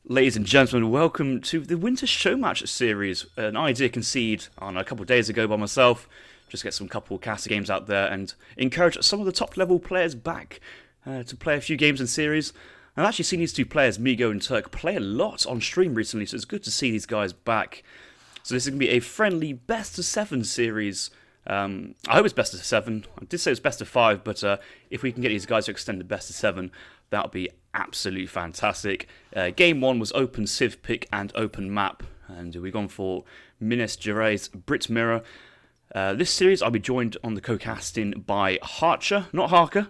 Ladies and gentlemen, welcome to the Winter Showmatch series. An idea conceived on a couple of days ago by myself. Just get some couple caster games out there and encourage some of the top level players back to play a few games in series. I've actually seen these two players, Miggo and Turk, play a lot on stream recently, so it's good to see these guys back. So this is going to be a friendly best of 7 series. I hope it's best of 7. I did say it's best of 5, but if we can get these guys to extend the best of 7, that would be absolutely fantastic. Game 1 was open civ pick and open map, and we've gone for Minas Gerais Brit Mirror. This series I'll be joined on the co-casting by Harcha, not Harker.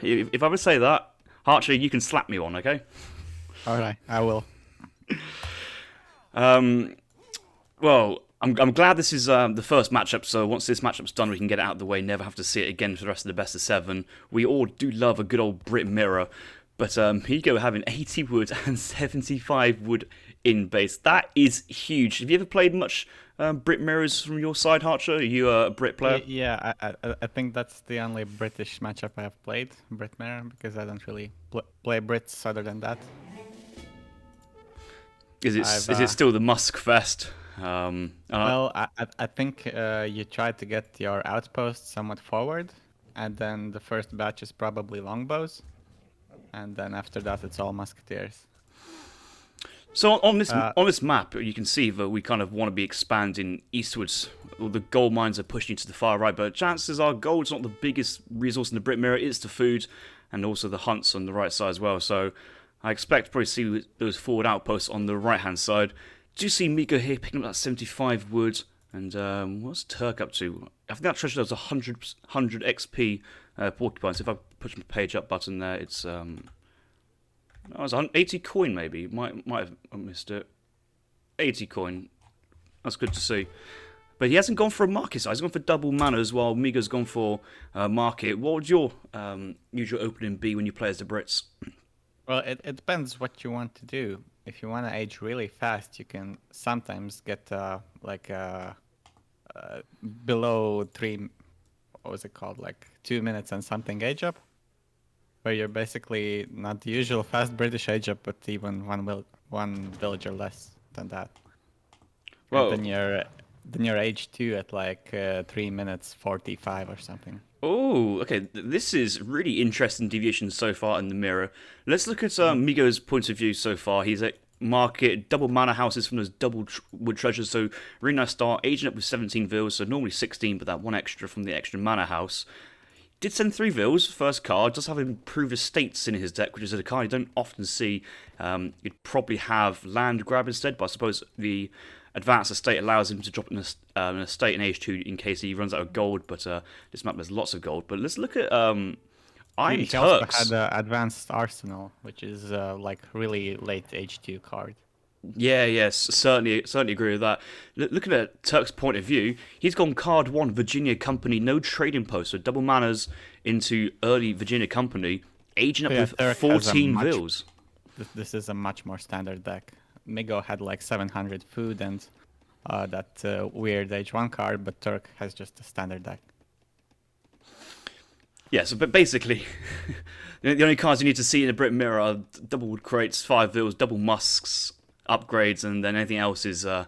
If I would say that, Harcha, you can slap me one, okay? Alright, I will. Well, I'm glad this is the first matchup, so once this matchup's done, we can get it out of the way, never have to see it again for the rest of the best of 7. We all do love a good old Brit Mirror, but Miggo having 80 wood and 75 wood in base. That is huge. Have you ever played much Brit Mirrors from your side, Harcher? Are you a Brit player? Yeah, I think that's the only British matchup I have played, Brit Mirror, because I don't really play Brits other than that. Is it still the Musk Fest? Well, I think you try to get your outpost somewhat forward, and then the first batch is probably longbows, and then after that it's all musketeers. So on this map, you can see that we kind of want to be expanding eastwards. All the gold mines are pushing to the far right, but chances are gold's not the biggest resource in the Brit Mirror. It's the food, and also the hunts on the right side as well. So I expect to probably see those forward outposts on the right-hand side. Do you see Miggo here picking up that 75 wood? And what's Turk up to? I think that treasure does 100 XP porcupines. If I push my page up button there, it's it's 80 coin maybe. Might have missed it. 80 coin. That's good to see. But he hasn't gone for a market size. He's gone for double manners while Miggo's gone for market. What would your usual opening be when you play as the Brits? Well, it depends what you want to do. If you want to age really fast, you can sometimes get below 3, what was it called, like 2 minutes and something age up, where you're basically not the usual fast British age up, but even one villager less than that. Well, And then you're age 2 at like 3 minutes 45 or something. oh, okay. This is really interesting deviation so far in the mirror. Let's look at Miggo's point of view so far. He's at market, double manor houses from those double wood treasures. So really nice start, aging up with 17 vills. So normally 16, but that one extra from the extra manor house. Did send 3 vills, first card. Does have improved estates in his deck, which is a card you don't often see. You'd probably have land grab instead, but I suppose the advanced estate allows him to drop an estate in H2 in case he runs out of gold, but this map has lots of gold. But let's look at He also iamturks. had advanced arsenal, which is like really late H2 card. Yes, certainly agree with that. Looking at Turk's point of view, he's gone card 1 Virginia Company, no trading post, so double manners into early Virginia Company, aging up Yeah, with Turk has a 14 vills. This is a much more standard deck. Miggo had like 700 food and that weird H1 card, but Turk has just a standard deck. Yeah, so but basically, the only cards you need to see in the Brit Mirror are double wood crates, 5 vills, double musks, upgrades, and then anything else is, I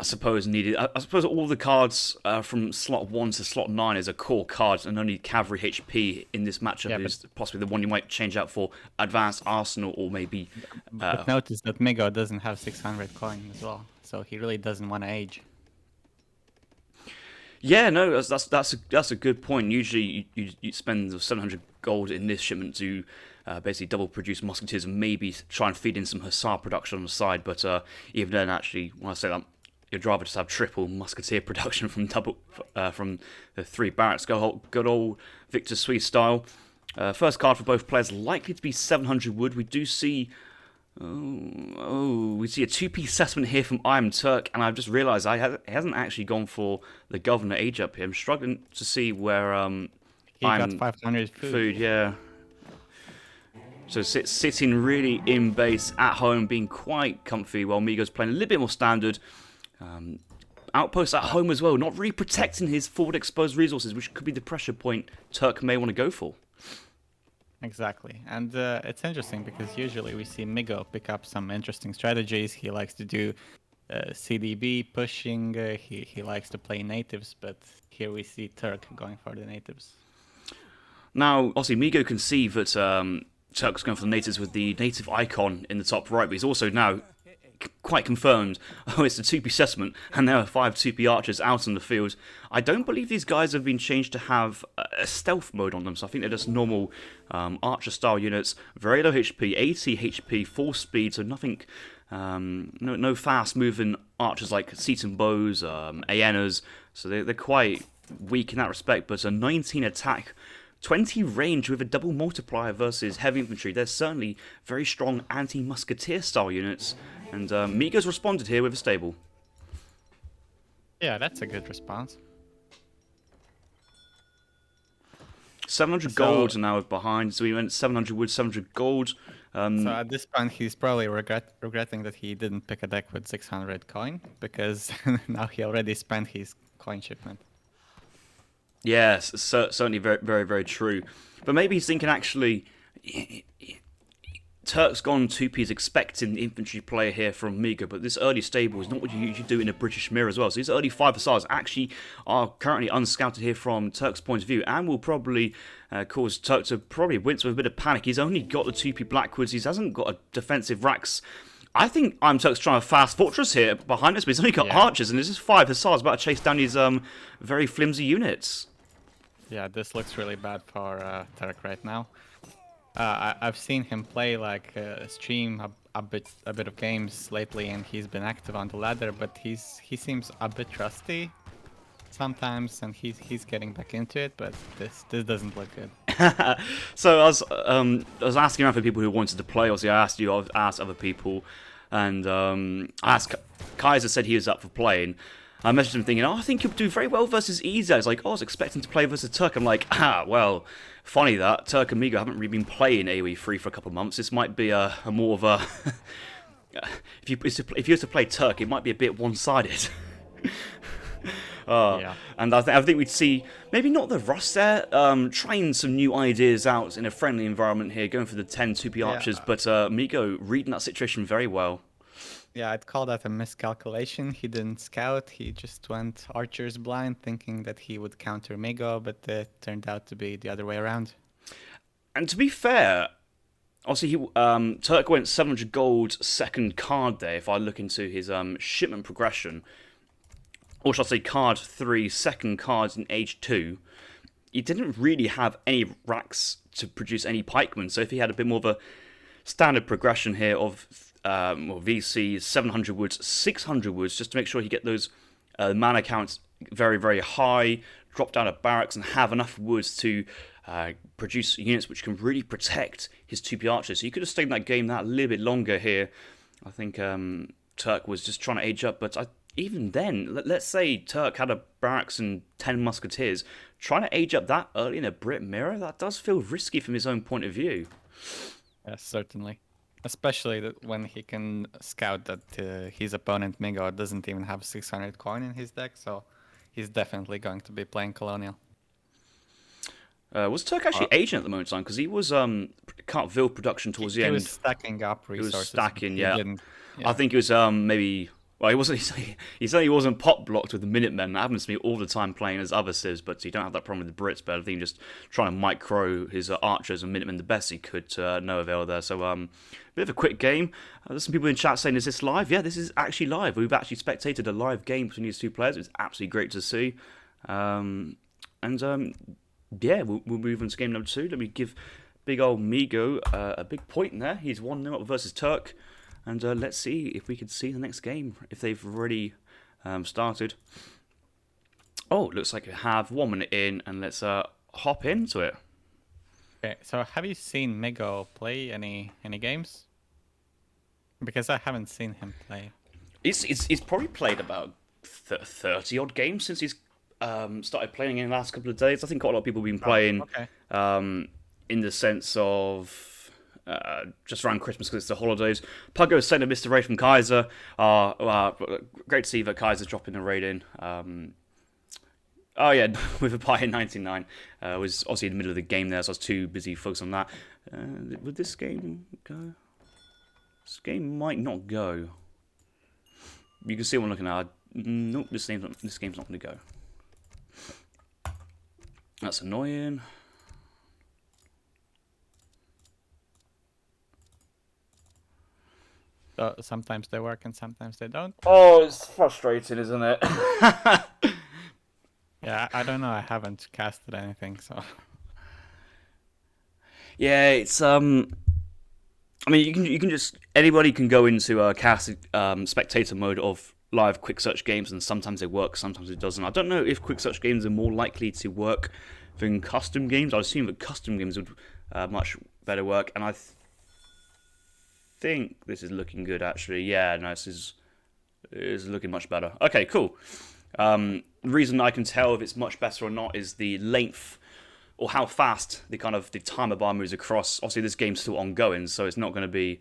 suppose, needed. I suppose all the cards from slot 1 to slot 9 is a core card, and only cavalry HP in this matchup is possibly the one you might change out for advanced arsenal or maybe. But notice that Miggo doesn't have 600 coin as well, so he really doesn't want to age. Yeah, no, that's a good point. Usually, you spend the 700 gold in this shipment to basically double produce musketeers and maybe try and feed in some hussar production on the side. But even then, actually, when I say that, you'd rather just have triple musketeer production from from the 3 barracks. Good old Victor Sweet style. First card for both players likely to be 700 wood. We do see. We see a 2-piece settlement here from iamturk, and I've just realised he hasn't actually gone for the governor age up here. I'm struggling to see where He got 500 food. yeah. So sitting really in base at home, being quite comfy, while Miggo's playing a little bit more standard. Outposts at home as well, not really protecting his forward exposed resources, which could be the pressure point Turk may want to go for. Exactly. And it's interesting because usually we see Miggo pick up some interesting strategies. He likes to do CDB pushing. He likes to play natives, but here we see Turk going for the natives. Now, obviously, Migo can see that Turk's going for the natives with the native icon in the top right, but he's also now quite confirmed. Oh, it's a 2P settlement, and there are 5 2P archers out in the field. I don't believe these guys have been changed to have a stealth mode on them, so I think they're just normal archer style units. Very low HP, 80 HP, 4 speed, so nothing. No fast moving archers like Seaton bows, Aenas, so they're quite weak in that respect, but a 19 attack. 20 range with a double multiplier versus heavy infantry. They're certainly very strong anti-musketeer style units. And Migo's responded here with a stable. Yeah, that's a good response. 700 gold now behind, so we went 700 wood, 700 gold. So at this point, he's probably regretting that he didn't pick a deck with 600 coin, because now he already spent his coin shipment. Yes, certainly very, very, very true. But maybe he's thinking actually, Turk's gone 2P is expecting the infantry player here from Migo, but this early stable is not what you usually do in a British mirror as well. So these early 5 stars actually are currently unscouted here from Turk's point of view, and will probably cause Turk to probably wince with a bit of panic. He's only got the 2P Blackwoods, he hasn't got a defensive racks. I think iamturk's trying to fast fortress here behind us, but he's only got archers, and there's just 5 hussars about to chase down these very flimsy units. Yeah, this looks really bad for Turk right now. I've seen him play like stream a bit of games lately, and he's been active on the ladder, but he seems a bit rusty sometimes, and he's getting back into it. But this doesn't look good. So I was asking around for people who wanted to play. Obviously, I asked you, I asked other people, and I asked Kaiser said he was up for playing. I messaged him thinking, oh, I think he'll do very well versus Eza. He's like, oh, I was expecting to play versus Turk. I'm like, well, funny that. Turk and Migo haven't really been playing AoE 3 for a couple of months. This might be a more of a... if you were to play Turk, it might be a bit one-sided. Yeah. And I think we'd see, maybe not the rust there, trying some new ideas out in a friendly environment here, going for the 10 2P archers, but Migo reading that situation very well. Yeah, I'd call that a miscalculation. He didn't scout. He just went archers blind, thinking that he would counter Migo, but it turned out to be the other way around. And to be fair, obviously, Turk went 700 gold second card there. If I look into his shipment progression, or should I say card 3, second cards in age 2, he didn't really have any racks to produce any pikemen. So if he had a bit more of a standard progression here of VC, 700 woods, 600 woods, just to make sure he get those mana counts very, very high, drop down to barracks and have enough woods to produce units which can really protect his 2P archers. So you could have stayed in that game that a little bit longer here. I think Turk was just trying to age up, but even then, let's say Turk had a barracks and 10 musketeers, trying to age up that early in a Brit mirror, that does feel risky from his own point of view. Yes, certainly. Especially when he can scout that his opponent Migo doesn't even have 600 coin in his deck, so he's definitely going to be playing Colonial. Was Turk actually aging at the moment in time? Because he was Cartville production towards the end. He was stacking up resources. He was stacking, yeah. Yeah. I think it was maybe... Well, he wasn't. He certainly wasn't pop blocked with the Minutemen. That happens to me all the time playing as other civs, but you don't have that problem with the Brits. But I think just trying to micro his archers and Minutemen the best he could to no avail there. So bit of a quick game. There's some people in chat saying, "Is this live?" Yeah, this is actually live. We've actually spectated a live game between these two players. It's absolutely great to see. Yeah, we'll move on to game number 2. Let me give big old Migo a big point in there. He's 1-0 up versus Turk. And let's see if we can see the next game, if they've already started. Oh, looks like we have 1 minute in, and let's hop into it. Okay, so have you seen Migo play any games? Because I haven't seen him play. He's probably played about 30 odd games since he's started playing in the last couple of days. I think quite a lot of people have been playing in the sense of... just around Christmas because it's the holidays. Puggo sent a Mr. Raid from Kaiser. Great to see that Kaiser's dropping the raid in. Oh yeah, with a pie in '99. Was obviously in the middle of the game there, so I was too busy focused on that. Would this game go? This game might not go. You can see what I'm looking at. Nope, this game's not going to go. That's annoying. So sometimes they work and sometimes they don't. Oh, it's frustrating, isn't it? Yeah, I don't know. I haven't casted anything, so Yeah, it's I mean, you can just anybody can go into a cast spectator mode of live quick search games, and sometimes they work, sometimes it doesn't. I don't know if quick search games are more likely to work than custom games. I assume that custom games would much better work, and I think this is looking good actually. Yeah, no, this is looking much better. Okay, cool. The reason I can tell if it's much better or not is the length or how fast the timer bar moves across. Obviously, this game's still ongoing, so it's not going to be.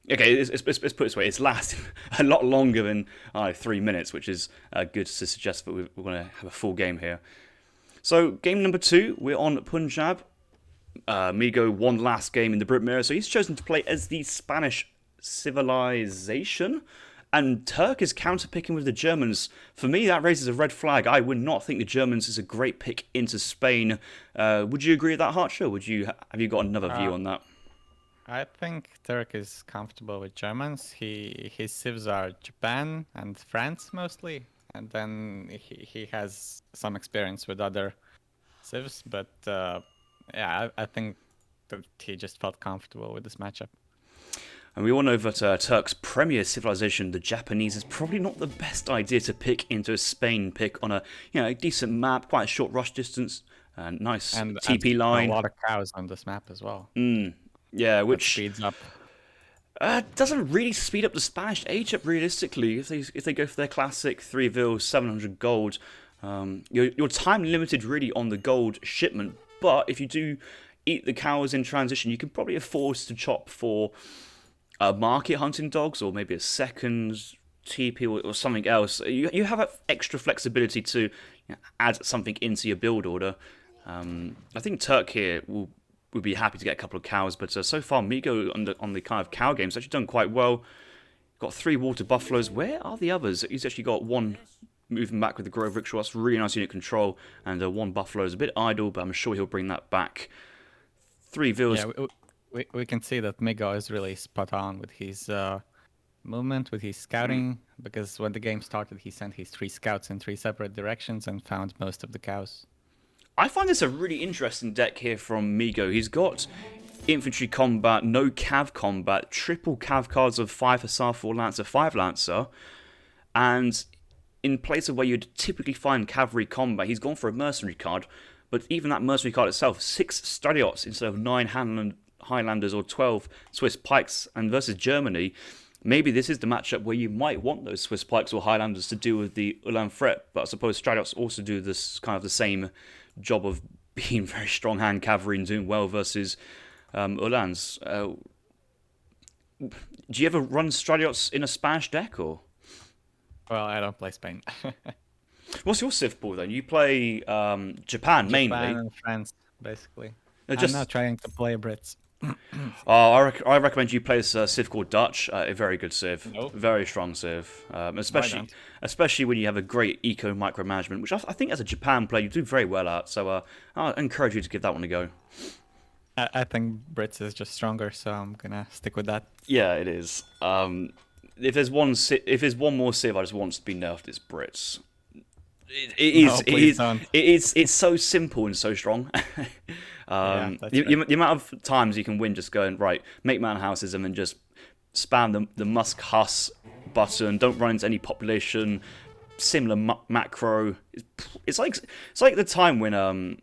Okay, let's put it this way: it's lasting a lot longer than 3 minutes, which is good to suggest that we're going to have a full game here. So, game number 2, we're on Punjab. Miggo won last game in the Brit Mirror, so he's chosen to play as the Spanish civilization. And Turk is counterpicking with the Germans. For me, that raises a red flag. I would not think the Germans is a great pick into Spain. Would you agree with that, Harcha? Have you got another view on that? I think Turk is comfortable with Germans. His civs are Japan and France mostly, and then he has some experience with other civs. But yeah, I think that he just felt comfortable with this matchup. And we all know that Turk's premier civilization, the Japanese, is probably not the best idea to pick into a Spain pick on a decent map, quite a short rush distance, nice And TP a line. lot of cows on this map as well. Yeah, That which speeds up. doesn't really speed up the Spanish age up realistically. If they go for their classic 3 vil 700 gold, you're time limited really on the gold shipment. But if you do eat the cows in transition, you can probably afford to chop for market hunting dogs or maybe a second TP or something else. You have extra flexibility to add something into your build order. I think Turk here would be happy to get a couple of cows, but so far Miggo on the kind of cow games has actually done quite well. Got 3 water buffaloes. Where are the others? He's actually got 1 moving back with the Grove Rickshaw. That's really nice unit control, and 1 buffalo is a bit idle, but I'm sure he'll bring that back. 3 vils. Yeah, we can see that Miggo is really spot on with his movement, with his scouting, because when the game started, he sent his 3 scouts in 3 separate directions and found most of the cows. I find this a really interesting deck here from Miggo. He's got infantry combat, no cav combat, triple cav cards of 5 Hussar, 4 Lancer, 5 Lancer, and in place of where you'd typically find cavalry combat, he's gone for a mercenary card, but even that mercenary card itself, 6 Stradiots instead of 9 Highlanders or 12 Swiss Pikes, and versus Germany, maybe this is the matchup where you might want those Swiss Pikes or Highlanders to deal with the Ulan threat, but I suppose Stradiots also do this kind of the same job of being very strong hand cavalry and doing well versus Ulans. Do you ever run Stradiots in a Spanish deck, or? Well, I don't play Spain. What's your Civ pool then? You play Japan mainly. Japan and France, basically. Just, I'm not trying to play Brits. I recommend you play this Civ called Dutch. A very good Civ, Nope. very strong Civ, especially when you have a great eco micromanagement, which I think as a Japan player you do very well at. So I encourage you to give that one a go. I think Brits is just stronger, so I'm gonna stick with that. Yeah, it is. If there's one more Civ I just want to be nerfed, it's Brits. It's so simple and so strong. The amount of times you can win just going right, make man houses and then just spam the Musk Huss button. Don't run into any population. Similar macro. It's like the time when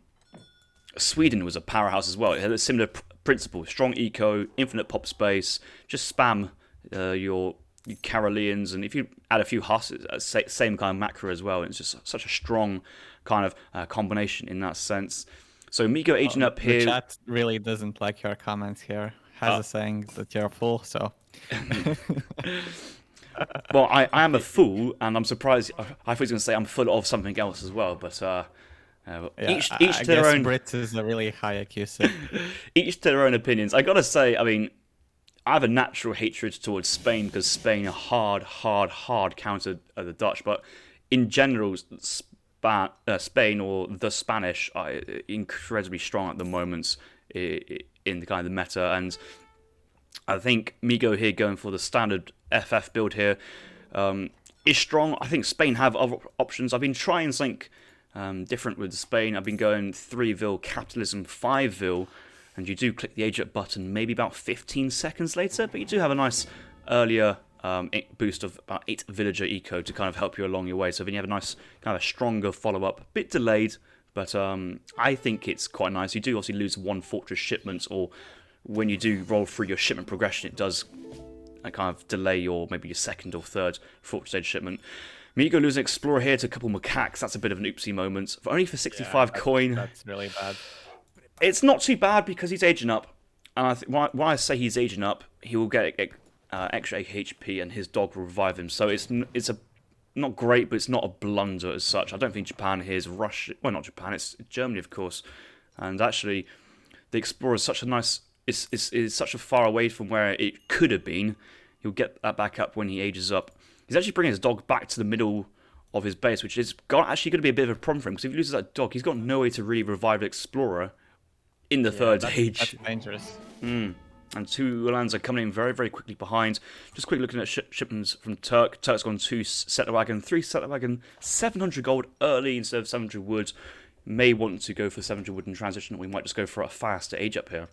Sweden was a powerhouse as well. It had a similar principle: strong eco, infinite pop space. Just spam your Caroleans, and if you add a few Husses, same kind of macro as well. It's just such a strong kind of combination in that sense. So Miggo aging up here. The chat really doesn't like your comments here. Has a saying that you're full, so. Well, I am a fool, and I'm surprised. I thought he was going to say I'm full of something else as well, but Yeah, each I to their guess own. Brits is a really high IQ civ. Each to their own opinions. I gotta say, I mean, I have a natural hatred towards Spain because Spain hard countered the Dutch, but in general, Spain or the Spanish are incredibly strong at the moment in the kind of the meta, and I think Migo here going for the standard FF build here is strong. I think Spain have other options. I've been trying something different with Spain. I've been going 3-vil capitalism, 5-vil, and you do click the age up button maybe about 15 seconds later, but you do have a nice earlier boost of about 8 villager eco to kind of help you along your way. So then you have a nice kind of stronger follow up, a bit delayed, but I think it's quite nice. You do obviously lose one fortress shipment, or when you do roll through your shipment progression, it does kind of delay your maybe your second or third fortress stage shipment. Migo losing Explorer here to a couple macaques. That's a bit of an oopsie moment. But only for 65 coin. That's really bad. It's not too bad because he's aging up. And why I say he's aging up, he will get extra HP and his dog will revive him. So it's a not great, but it's not a blunder as such. I don't think Japan here is rush. Well, not Japan. It's Germany, of course. And actually, the Explorer is such a nice. Is such a far away from where it could have been. He'll get that back up when he ages up. He's actually bringing his dog back to the middle of his base, which is actually going to be a bit of a problem for him because if he loses that dog, he's got no way to really revive the Explorer in the third age. That's dangerous. And 2 Ulans are coming in very, very quickly behind. Just quickly looking at shipments from Turk. Turk's gone 2 settler wagon, 3 settler wagon, 700 gold early instead of 700 wood. May want to go for 700 wood in transition, or we might just go for a faster age up here.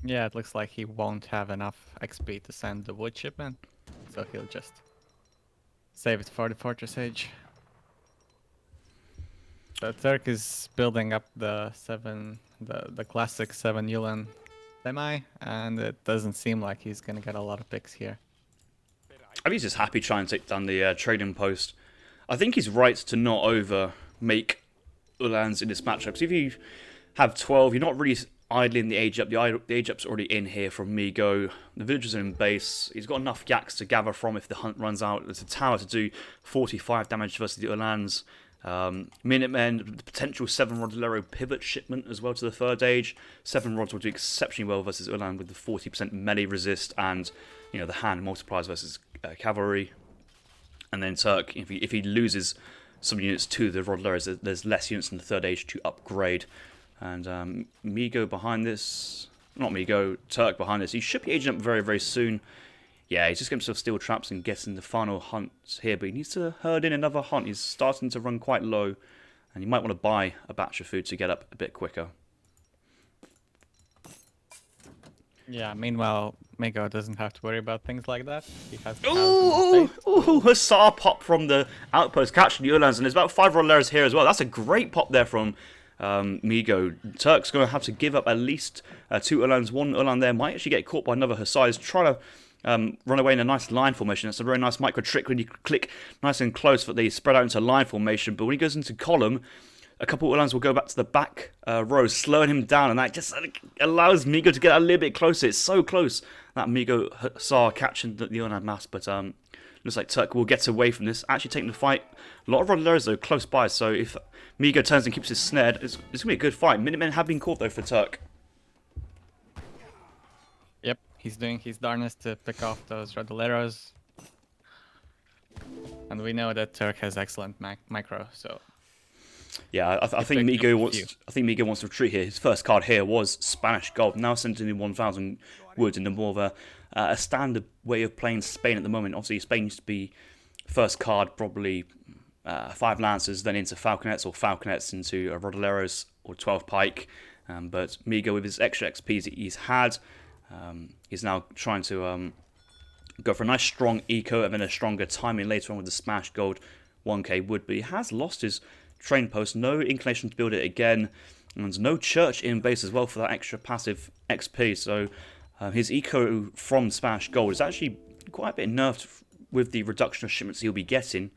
Yeah, it looks like he won't have enough XP to send the wood shipment, so he'll just save it for the fortress age. The Turk is building up the classic 7 Yulan semi, and it doesn't seem like he's gonna get a lot of picks here. I think he's just happy trying to take down the trading post. I think he's right to not over make Ulans in this matchup. Because if you have 12, you're not really idling the age up. The age up's already in here from Migo. The villagers are in base. He's got enough yaks to gather from if the hunt runs out. There's a tower to do 45 damage versus the Ulans. Minutemen, the potential 7 Rodolero pivot shipment as well to the third age. 7 rods will do exceptionally well versus Ulan with the 40% melee resist and the hand multipliers versus cavalry. And then Turk, if he loses some units to the Rodoleros, there's less units in the third age to upgrade. And Migo behind this, not Migo, Turk behind this. He should be aging up very, very soon. Yeah, he's just getting himself steel traps and getting the final hunts here, but he needs to herd in another hunt. He's starting to run quite low, and you might want to buy a batch of food to get up a bit quicker. Yeah, meanwhile, Miggo doesn't have to worry about things like that. He has Ooh, Hussar pop from the outpost, catching the Ulans, and there's about 5 Rodoleros here as well. That's a great pop there from Migo. Turk's going to have to give up at least 2 Ulans. 1 Ulan there might actually get caught by another Hussar. He's trying to run away in a nice line formation. That's a very nice micro trick when you click nice and close, but they spread out into line formation. But when he goes into column, a couple of Ulans will go back to the back row, slowing him down, and that just allows Migo to get a little bit closer. It's so close, that Migo Hussar catching the Ulan mass, but looks like Turk will get away from this, actually taking the fight. A lot of Rodoleros, though, close by, so if Migo turns and keeps his snared, it's going to be a good fight. Minutemen have been caught, though, for Turk. Yep, he's doing his darnest to pick off those Rodoleros. And we know that Turk has excellent micro, so... Yeah, I think Migo wants. I think Migo wants to retreat here. His first card here was Spanish gold. Now sending in 1,000 wood in a more of a standard way of playing Spain at the moment. Obviously, Spain used to be first card probably 5 lancers, then into falconets, or falconets into Rodoleros or 12 pike. But Migo, with his extra XP that he's had, he's now trying to go for a nice strong eco and then a stronger timing later on with the Spanish gold 1k wood. But he has lost his train post, no inclination to build it again, and no church in base as well for that extra passive XP. So his eco from Spanish gold is actually quite a bit nerfed with the reduction of shipments he'll be getting,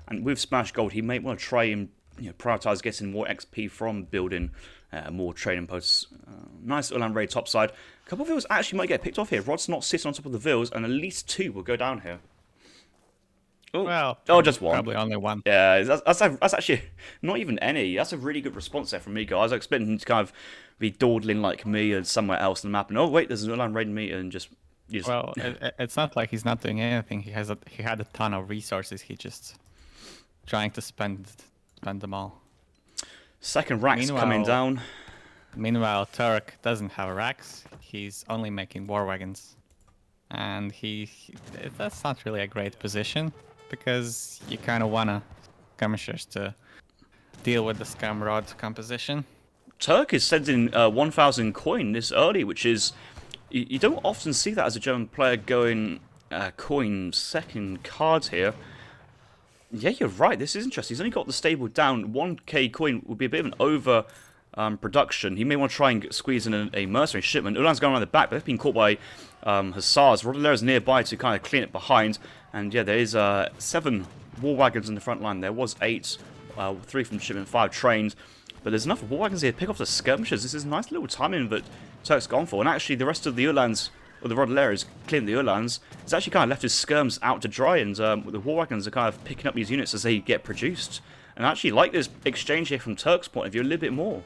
and with Spanish gold he may want to try and prioritize getting more XP from building more trading posts. Nice Ulan raid topside. A couple of vills actually might get picked off here. Rod's not sitting on top of the vills, and at least 2 will go down here. Well, Oh, just one. probably only one. Yeah, that's actually not even any. That's a really good response there from Miggo. I was expecting him to kind of be dawdling like me and somewhere else on the map, and oh wait, there's an Ulan raiding me, and just you just Well, it's not like he's not doing anything. He had a ton of resources. He just trying to spend them all. second racks coming Meanwhile, down. meanwhile, Turk doesn't have racks. He's only making war wagons, and that's not really a great position because you kind of wanna skirmishers to deal with the scam rod composition. Turk is sending 1,000 coin this early, which is you don't often see that as a German player going coin second card here. Yeah, you're right. This is interesting. He's only got the stable down. 1k coin would be a bit of an over production. He may want to try and squeeze in a mercenary shipment. Ulan's going around the back, but they've been caught by Hussars. Rodolera's nearby to kind of clean it behind. And yeah, there is 7 war wagons in the front line. There was 8, 3 from shipment, 5 trained. But there's enough war wagons here to pick off the skirmishers. This is a nice little timing that Turk's gone for. And actually, the rest of the Ulans, or the Rodolera's clearing the Ulans, it's actually kind of left his skirms out to dry. And the war wagons are kind of picking up these units as they get produced. And I actually like this exchange here from Turk's point of view a little bit more.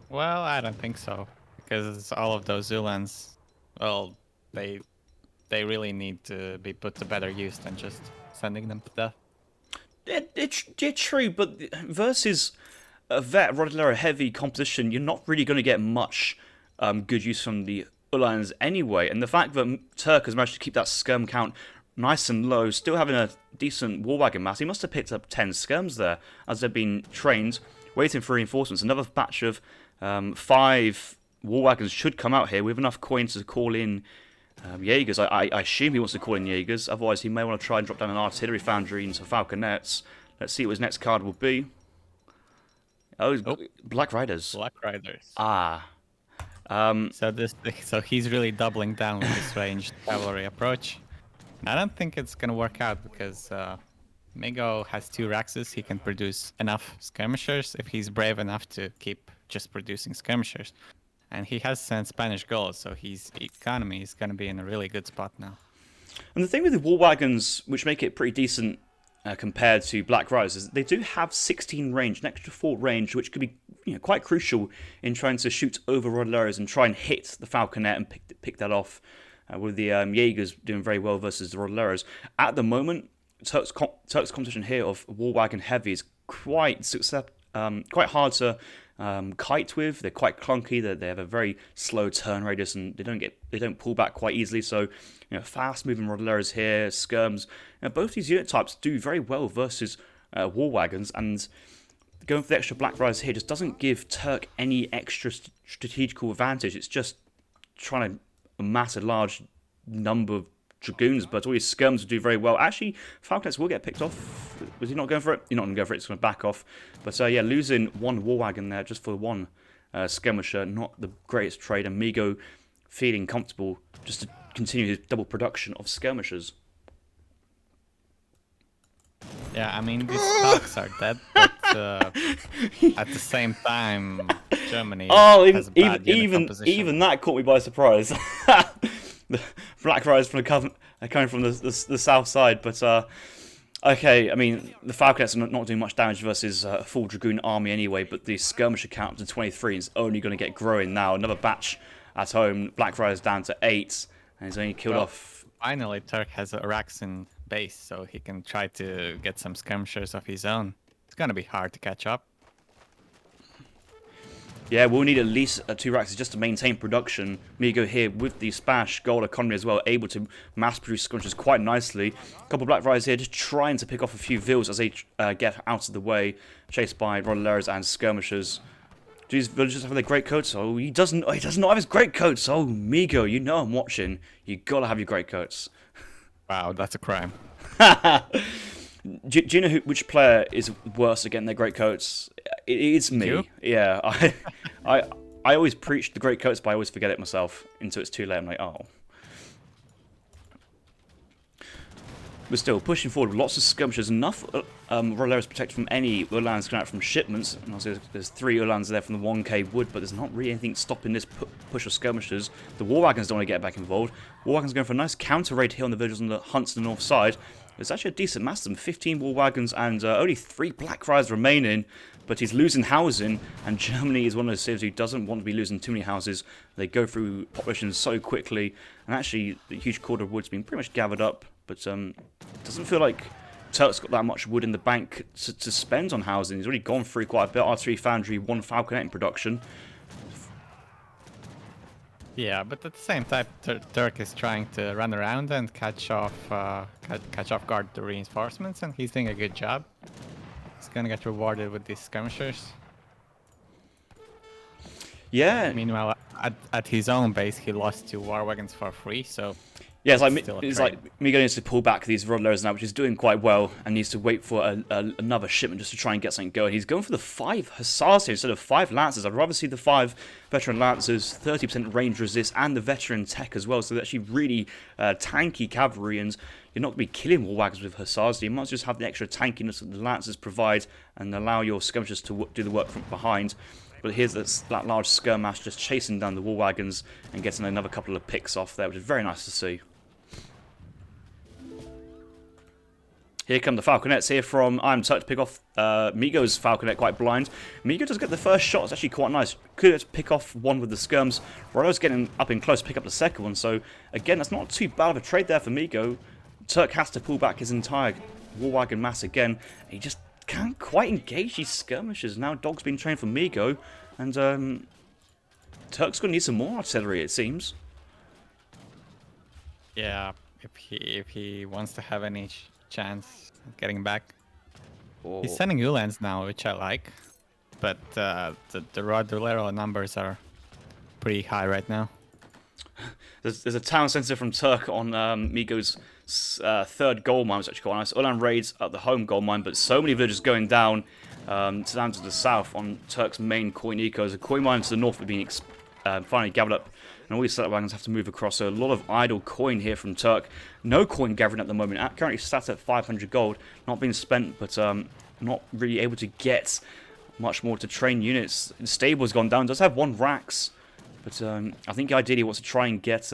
Well, I don't think so, because all of those Zulans, well, they really need to be put to better use than just sending them to death. It's true, but versus a vet Rodolera heavy composition, you're not really going to get much good use from the Ulans anyway. And the fact that Turk has managed to keep that skirm count nice and low, still having a decent war wagon mass, he must have picked up 10 skirms there as they've been trained, waiting for reinforcements. Another batch of 5 war wagons should come out here with enough coins to call in Jaegers. I assume he wants to call in Jaegers, otherwise he may want to try and drop down an artillery foundry into Falconets. Let's see what his next card will be. Oh, Black Riders. Black Riders. Ah. So he's really doubling down with this ranged cavalry approach. I don't think it's gonna work out because Miggo has 2 Raxes. He can produce enough skirmishers if he's brave enough to keep just producing skirmishers. And he has sent Spanish gold, so his economy is going to be in a really good spot now. And the thing with the war wagons, which make it pretty decent compared to Black Riders, is they do have 16 range, an extra 4 range, which could be quite crucial in trying to shoot over Rodolera's and try and hit the Falconet and pick that off. With the Jaegers doing very well versus the Rodolera's. At the moment, Turk's competition here of war wagon heavy is quite hard to kite with. They're quite clunky. They have a very slow turn radius, and they don't pull back quite easily. So, fast moving Rodolera's here, skirms. Both these unit types do very well versus war wagons, and going for the extra Black Riders here just doesn't give Turk any extra strategical advantage. It's just trying to amass a large number of dragoons, but all his skirms will do very well. Actually, Falconets will get picked off. Was he not going for it? He's not going to go for it. It's going to back off. But yeah, losing 1 war wagon there just for 1 skirmisher, not the greatest trade. And Miggo feeling comfortable just to continue his double production of skirmishers. Yeah, I mean, these talks are dead, but at the same time, Germany has a bad unit composition. Even that caught me by surprise. The Black Riders coming from the south side, but okay, I mean, the Falconets are not doing much damage versus a full Dragoon army anyway, but the skirmisher count to 23 is only going to get growing now. Another batch at home, Black Riders down to 8, and he's only killed off. Finally, Turk has a Raxin base, so he can try to get some skirmishers of his own. It's going to be hard to catch up. Yeah, we'll need at least 2 Raxes just to maintain production. Miggo here with the Spanish gold economy as well, able to mass produce skirmishers quite nicely. A couple of Black Riders here just trying to pick off a few villas as they get out of the way, chased by Rodoleras and skirmishers. Do these villagers have their great coats? Oh, he does not have his great coats. Oh, Miggo, you know I'm watching. You gotta have your great coats. Wow, that's a crime. Do you know which player is worse at getting their great coats? It's me. You? Yeah, I always preach the great coats, but I always forget it myself until it's too late. I'm like, oh. But still, pushing forward with lots of skirmishes, enough Roleros protected from any Uhlans coming out from shipments. And also, there's 3 Uhlans there from the 1k wood, but there's not really anything stopping this push of skirmishers. The War Wagons don't want to get back involved. War Wagons going for a nice counter raid here on the villagers on the hunts on the north side. There's actually a decent mass of them, 15 War Wagons and only 3 Black Riders remaining. But he's losing housing, and Germany is one of those cities who doesn't want to be losing too many houses. They go through populations so quickly, and actually the huge quarter of wood's been pretty much gathered up. But it doesn't feel like Turk's got that much wood in the bank to spend on housing. He's already gone through quite a bit. Artillery Foundry, 1 Falconet in production. Yeah, but at the same time, Turk is trying to run around and catch off guard the reinforcements, and he's doing a good job. He's gonna get rewarded with these skirmishers. Yeah. Meanwhile, at his own base, he lost 2 war wagons for free, so... Yeah, it's like Miggo needs to pull back these Rodlers now, which is doing quite well, and needs to wait for another shipment just to try and get something going. He's going for the 5 Hussars here instead of 5 Lancers. I'd rather see the 5 veteran Lancers, 30% range resist, and the veteran tech as well, so they're actually really tanky cavalry, and you're not going to be killing war wagons with Hussars. You might just have the extra tankiness that the Lancers provide and allow your skirmishers to do the work from behind. But here's that large skirmash just chasing down the war wagons and getting another couple of picks off there, which is very nice to see. Here come the Falconets here from iamturk to pick off Miggo's Falconet quite blind. Miggo does get the first shot, it's actually quite nice. Could pick off one with the skirms. Rollo's getting up in close to pick up the second one, so again, that's not too bad of a trade there for Miggo. Turk has to pull back his entire war wagon mass again. He just can't quite engage these skirmishers. Now Dog's been trained for Miggo, and Turk's going to need some more artillery, it seems. Yeah, if he wants to have any chance of getting back. Oh. He's sending Uhlans now, which I like, but the Rodolero numbers are pretty high right now. There's a town centre from Turk on Miggo's third gold mine, which is actually quite nice. Ulan raids at the home gold mine, but so many villagers going down to the south on Turk's main coin eco. The coin mine to the north are being finally gathered up, and all these setup wagons have to move across. So a lot of idle coin here from Turk. No coin gathering at the moment. Currently sat at 500 gold, not being spent, but not really able to get much more to train units. The stable's gone down. Does have 1 Rax, but I think ideally he wants to try and get.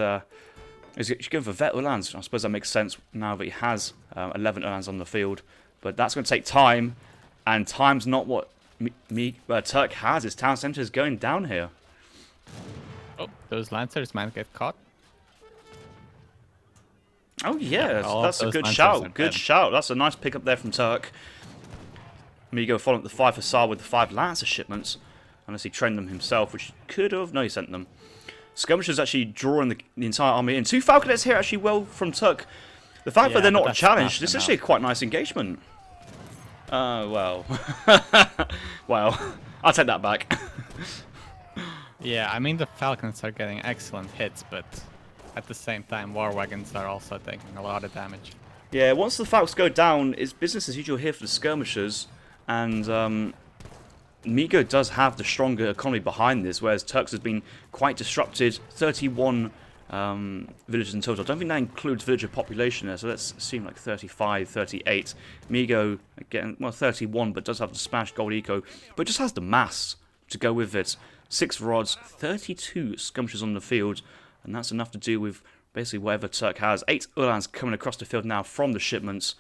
He's going for vet Uhlans. I suppose that makes sense now that he has 11 Uhlans on the field, but that's going to take time, and time's not what Turk has. His town centre is going down here. Oh, those Lancers might get caught. Oh yeah, that's a good shout. Good shout. That's a nice pick up there from Turk. Miggo following up the 5 Hussar with the 5 Lancer shipments, unless he trained them himself, which he could have. No, he sent them. Skirmishers actually drawing the entire army in. 2 Falconets here actually well from Turk. The fact that they're not challenged, this is actually a quite nice engagement. Well. Well, I'll take that back. Yeah, I mean the Falcons are getting excellent hits, but at the same time war wagons are also taking a lot of damage. Yeah, once the Falcons go down, it's business as usual here for the skirmishers, and Miggo does have the stronger economy behind this, whereas Turks has been quite disrupted. 31 villagers in total. I don't think that includes villager population there, so let's assume like 35, 38. Miggo, again, well, 31, but does have the smashed gold eco, but just has the mass to go with it. 6 rods, 32 skirmishers on the field, and that's enough to do with basically whatever Turk has. 8 Uhlans coming across the field now from the shipments.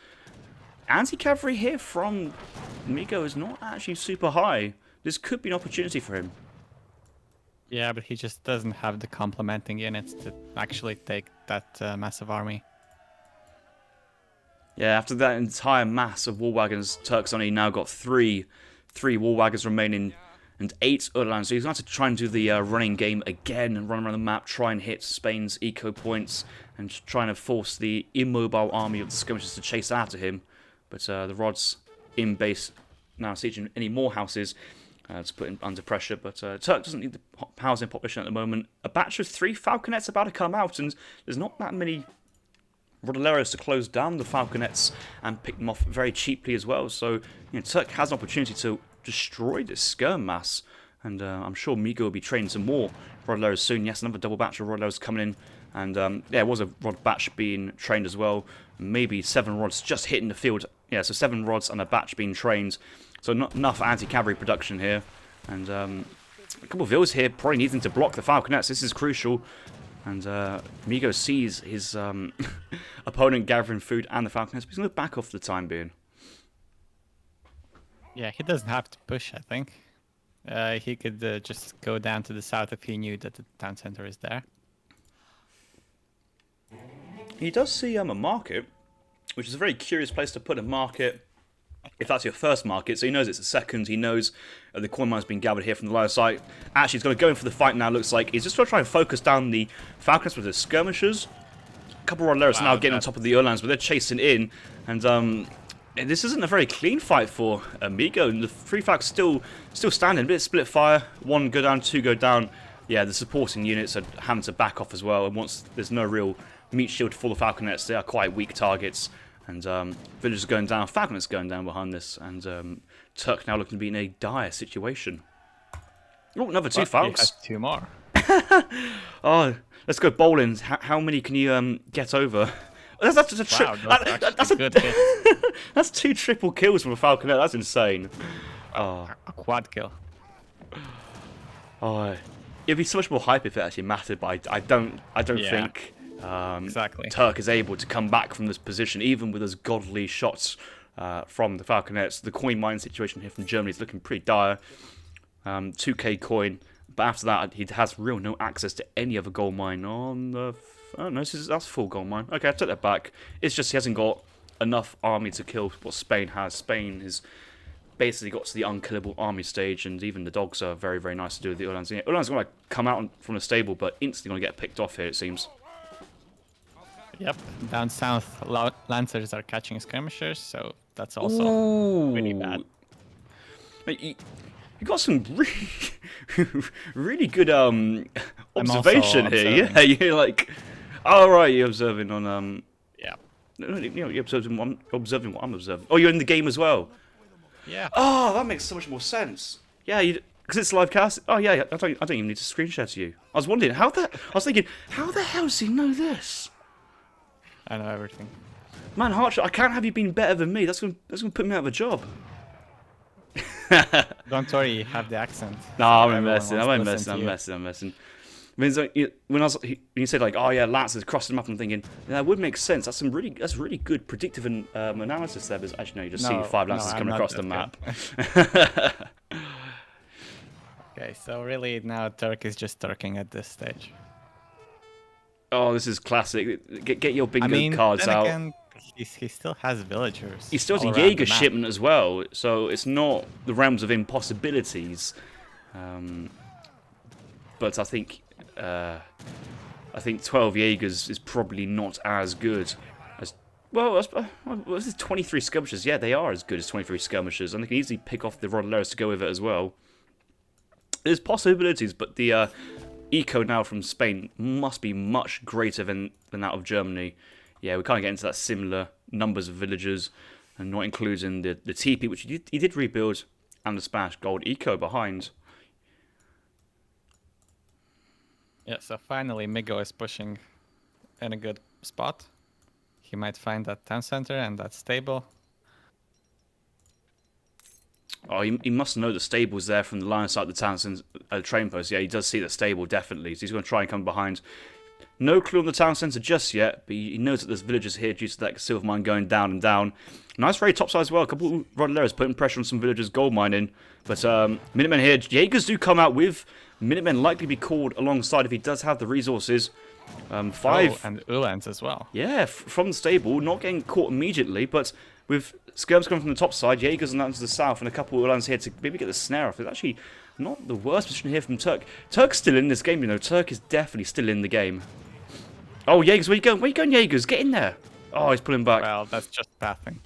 Anti-cavalry here from Miggo is not actually super high. This could be an opportunity for him. Yeah, but he just doesn't have the complementing units to actually take that massive army. Yeah, after that entire mass of war wagons, Turk's only now got 3 war wagons remaining and 8 Uhlans. So he's going to have to try and do the running game again and run around the map, try and hit Spain's eco points, and trying to force the immobile army of the skirmishers to chase after him. But the Rods in base now sieging any more houses to put him under pressure. But Turk doesn't need the housing population at the moment. A batch of 3 Falconets about to come out, and there's not that many Rodoleros to close down the Falconets and pick them off very cheaply as well. So Turk has an opportunity to destroy this skirm mass. And I'm sure Miggo will be training some more Rodleros soon. Yes, another double batch of Rodleros coming in. And yeah, it was a rod batch being trained as well. Maybe 7 rods just hitting the field. Yeah, so 7 rods and a batch being trained. So not enough anti-cavalry production here. And a couple of vills here probably needing to block the Falconets. This is crucial. And Miggo sees his opponent gathering food and the Falconets, but he's going to back off for the time being. Yeah, he doesn't have to push, I think. He could just go down to the south if he knew that the town center is there. He does see a market, which is a very curious place to put a market if that's your first market. So he knows it's a second. He knows the coin mine's been gathered here from the lower site. Actually, he's going to go in for the fight now, looks like. He's just going to try and focus down the Falcons with his skirmishers. A couple of Rodleros now getting on top of the Urlans, but they're chasing in. And this isn't a very clean fight for Miggo. And the 3 Falcons still standing. A bit of split fire. 1 go down, 2 go down. Yeah, the supporting units are having to back off as well. And once there's no real meat shield for the Falconets, they are quite weak targets. And villagers going down, Falconets going down behind this. And Turk now looking to be in a dire situation. Oh, another 2 Falcons. 2 more. Oh, let's go bowling. How many can you get over? That's just a Wow, that's a good hit. That's 2 triple kills from a Falconet. That's insane. Oh. A quad kill. Oh, it'd be so much more hype if it actually mattered, but I don't think exactly. Turk is able to come back from this position, even with those godly shots from the Falconets. The coin mine situation here from Germany is looking pretty dire. 2k coin, but after that he has no access to any other gold mine on the... Oh no, that's full gold mine. Okay, I took that back. It's just he hasn't got enough army to kill what Spain has. Spain has basically got to the unkillable army stage, and even the dogs are very, very nice to do with the Uhlans. Yeah, Uhlans going to come out from the stable, but instantly going to get picked off here, it seems. Yep, down south, Lancers are catching skirmishers, so that's also really bad. You got some really good observation here. Yeah, you're like, oh right, you're observing on yeah. You're observing what I'm observing. Oh, you're in the game as well. Yeah. Oh, that makes so much more sense. Yeah, because it's live cast. Oh yeah, I don't even need to screen share to you. I was wondering I was thinking, how the hell does he know this? I know everything. Man, Harcha, I can't have you been better than me. That's gonna put me out of a job. Don't worry, you have the accent. No, I'm messing. I'm messing. I mean, so when you said like, oh yeah, Lancers crossed them up, I'm thinking that would make sense. That's really good predictive analysis there. But actually, no, you just see 5 Lancers coming across the map. Okay, so really now Turk is just Turking at this stage. Oh, this is classic. Get your bingo cards out. Again, he still has villagers. He still has a Jaeger shipment as well, so it's not the realms of impossibilities. But I think 12 Jaegers is probably not as good as... Well, this is 23 skirmishers. Yeah, they are as good as 23 skirmishers, and they can easily pick off the Rodleros to go with it as well. There's possibilities, but the eco now from Spain must be much greater than that of Germany. Yeah, we can't get into that similar numbers of villagers, and not including the TP, which he did rebuild, and the Spanish gold eco behind. Yeah, so finally Miggo is pushing in a good spot. He might find that town center and that stable. Oh, he must know the stable's there from the line of sight of the town center, train post. Yeah, he does see the stable, definitely. So he's going to try and come behind. No clue on the town centre just yet, but he knows that there's villagers here due to that silver mine going down and down. Nice very topside as well. A couple of Rodleros putting pressure on some villagers gold mining. But Minutemen here, Jaegers do come out with Minutemen likely be called alongside if he does have the resources. 5 and Uhlans as well. Yeah, from the stable, not getting caught immediately, but with skirms coming from the top side, Jaegers and to the south, and a couple of Uhlans here to maybe get the snare off. It's actually not the worst position here from Turk. Turk's still in this game, you know. Turk is definitely still in the game. Oh, Jaegers, where you going? Where you going, Jaegers? Get in there. Oh, he's pulling back. Well, that's just pathing.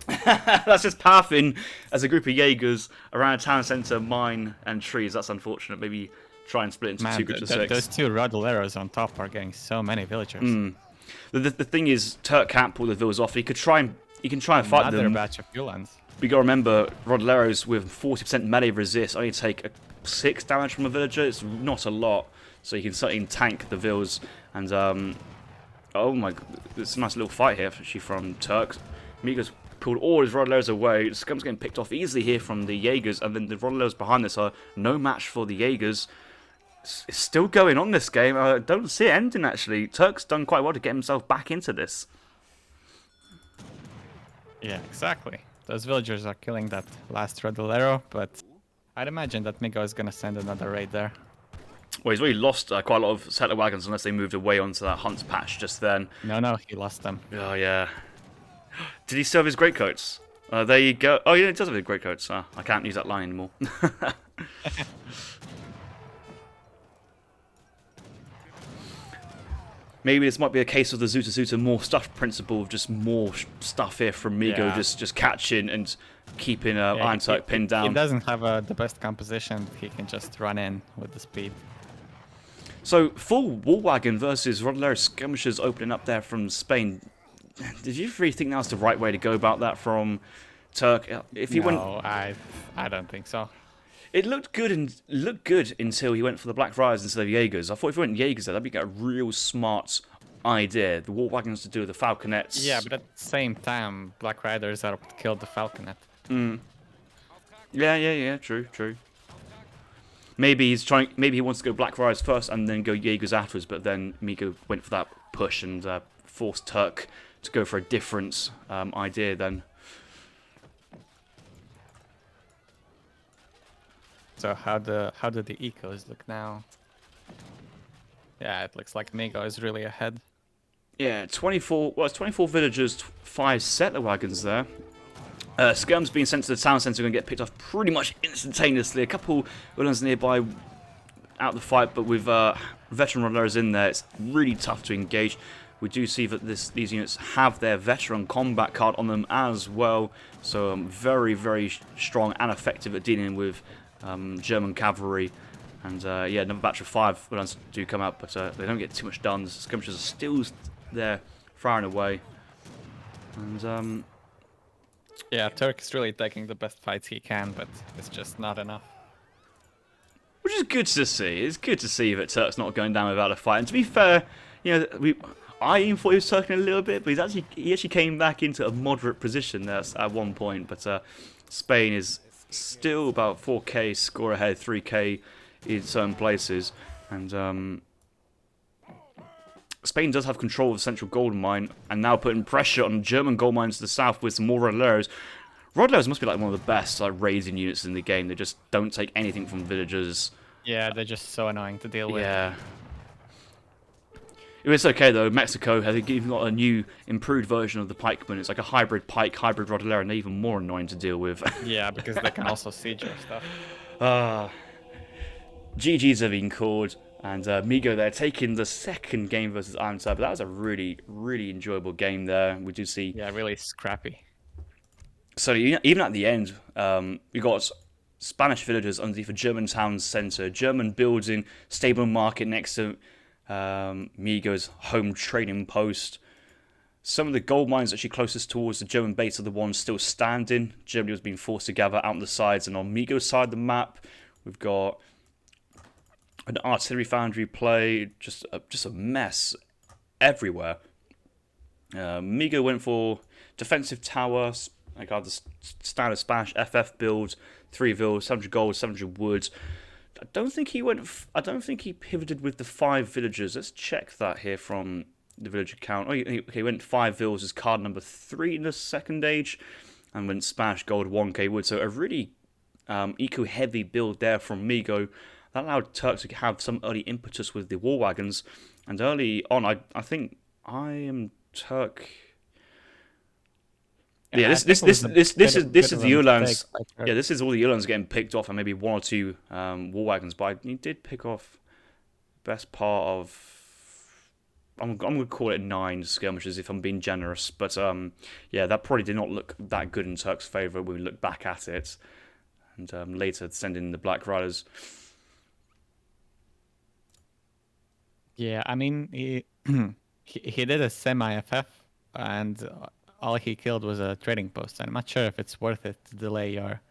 That's just pathing as a group of Jaegers around a town centre, mine, and trees. That's unfortunate. Maybe try and split into 2 groups of 6. Those 2 Rodleros on top are getting so many villagers. The thing is, Turk can't pull the villas off. He can try and fight them. Another batch of Uhlans. We got to remember, Rodleros with 40% melee resist only take 6 damage from a villager. It's not a lot, so you can certainly tank the vills. And oh my, it's a nice little fight here actually from Turk. Miggo's pulled all his Rodleros away. Scum's getting picked off easily here from the Jaegers, and then the Rodleros behind this are no match for the Jaegers. It's still going on this game. I don't see it ending actually. Turk's done quite well to get himself back into this. Yeah, exactly. Those villagers are killing that last Rodolero, but I'd imagine that Miggo is gonna send another raid there. Well, he's already lost quite a lot of settler wagons unless they moved away onto that hunt's patch just then. No, he lost them. Oh, yeah. Did he still have his greatcoats? There you go. Oh, yeah, he does have his greatcoats. I can't use that line anymore. Maybe this might be a case of the Zuta Zuta more stuff principle of just more stuff here from Miggo, Yeah. just catching and keeping iamturk pinned down. He doesn't have the best composition. He can just run in with the speed. So, full wall wagon versus Rodolero skirmishers opening up there from Spain. Did you really think that was the right way to go about that from Turk? If he went, I don't think so. it looked good and looked good until he went for the Black Riders instead of Jaegers. I thought if he went Jaegers there, that'd be a real smart idea. The wall wagons to do with the falconets. Yeah, but at the same time, Black Riders are what killed the Falconet. Yeah. True. Maybe he's trying. Maybe he wants to go Black Riders first and then go Jaegers afterwards. But then Miggo went for that push and forced Turk to go for a different idea. Then. So how do the ecos look now? Yeah, it looks like Miggo is really ahead. Yeah, 24. Well, it's 24 villagers, 5 settler wagons there. Skirm's being sent to the town centre, going to get picked off pretty much instantaneously. A couple villains nearby out the fight, but with veteran runners in there, it's really tough to engage. We do see that these units have their veteran combat card on them as well, so very, very strong and effective at dealing with German cavalry. And yeah, another batch of 5 villains do come out, but they don't get too much done. The skirmishers are still there, firing away. And Yeah, Turk is really taking the best fights he can, but it's just not enough. which is good to see. It's good to see that Turk's not going down without a fight. And to be fair, you know, I even thought he was turking a little bit, but he actually came back into a moderate position there at one point. But Spain is still about 4k score ahead, 3k in certain places, and Spain does have control of the central gold mine, and now putting pressure on German gold mines to the south with some more Rodleros. Rodleros must be like one of the best raising units in the game. They just don't take anything from villagers. Yeah, they're just so annoying to deal with. Yeah. It's okay though. Mexico has even got a new, improved version of the pikeman. It's like a hybrid pike, hybrid Rodolero, and they're even more annoying to deal with. Yeah, because they can also siege your stuff. GG's have been called, and Miggo there taking the second game versus iamturk. But that was a really, really enjoyable game there. We do see. Yeah, really scrappy. So even at the end, we got Spanish villagers underneath a German town centre, German building, stable market next to Miggo's home trading post. Some of the gold mines actually closest towards the German base are the ones still standing. Germany was being forced to gather out on the sides, and on Miggo's side of the map, we've got an artillery foundry play, just a mess everywhere. Miggo went for defensive tower, like the standard Spanish FF build, 3 villas, 700 gold, 700 wood. I don't think he pivoted with the 5 villagers. Let's check that here from the villager count. Oh, he went 5 villas as card number 3 in the second age, and went Spanish gold 1k wood. So a really eco-heavy build there from Miggo. That allowed Turk to have some early impetus with the war wagons, and early on, I think iamturk. Yeah, this is the Ulans. Yeah, this is all the Ulans getting picked off, and maybe 1 or 2 war wagons. But he did pick off best part of. I'm gonna call it 9 skirmishes if I'm being generous. But yeah, that probably did not look that good in Turk's favour when we look back at it, and later sending the Black Riders. Yeah, I mean he he did a semi FF, and all he killed was a trading post. I'm not sure if it's worth it to delay your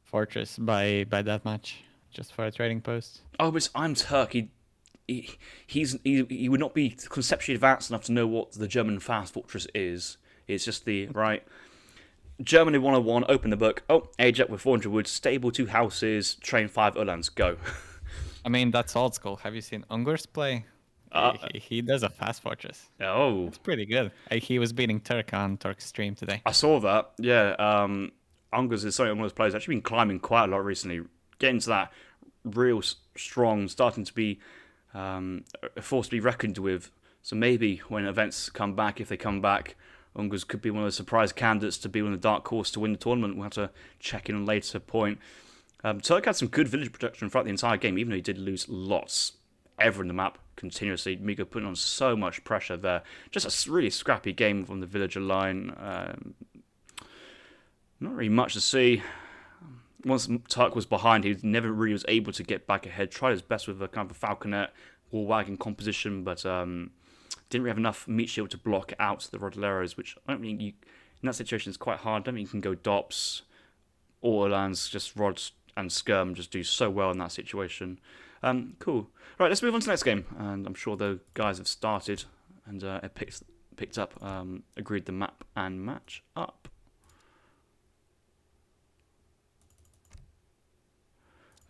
fortress by that much just for a trading post. Oh, but I'm Turkey. He would not be conceptually advanced enough to know what the German fast fortress is. It's just the right Germany 101. Open the book. Oh, age up with 400 wood, stable 2 houses, train 5 Uhlans. Go. I mean, that's old school. Have you seen Ungurs play? Uh, He does a fast fortress. oh, It's pretty good. He was beating Turk on Turk's stream today. I saw that. Yeah, Ungus is something one of those players actually been climbing quite a lot recently, getting to that real strong, starting to be a force to be reckoned with. So maybe when events come back, if they come back, Ungus could be one of the surprise candidates to be one of the dark horse to win the tournament. We'll have to check in on a later point. Turk had some good village protection throughout the entire game, even though he did lose lots ever in the map continuously. Miggo putting on so much pressure there. Just a really scrappy game from the villager line. Not really much to see. Once Turk was behind, he never really was able to get back ahead. Tried his best with a kind of a falconet, wall wagon composition, but didn't really have enough meat shield to block out the Rodoleros, which I don't think you, in that situation is quite hard. I don't think you can go Dops or Orlands, just Rods and Skirm just do so well in that situation. Cool. Right, let's move on to the next game. And I'm sure the guys have started and picked up, agreed the map and match up.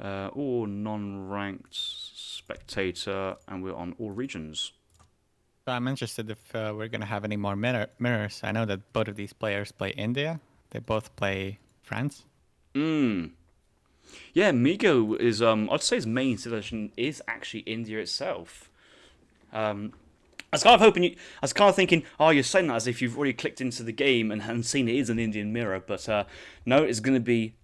All non-ranked spectator, and we're on all regions. So I'm interested if we're going to have any more mirrors. I know that both of these players play India. They both play France. Yeah, Miggo is, I'd say his main civilization is actually India itself. I was kind of hoping I was kind of thinking, oh, you're saying that as if you've already clicked into the game and seen it is an Indian mirror, but no, it's going to be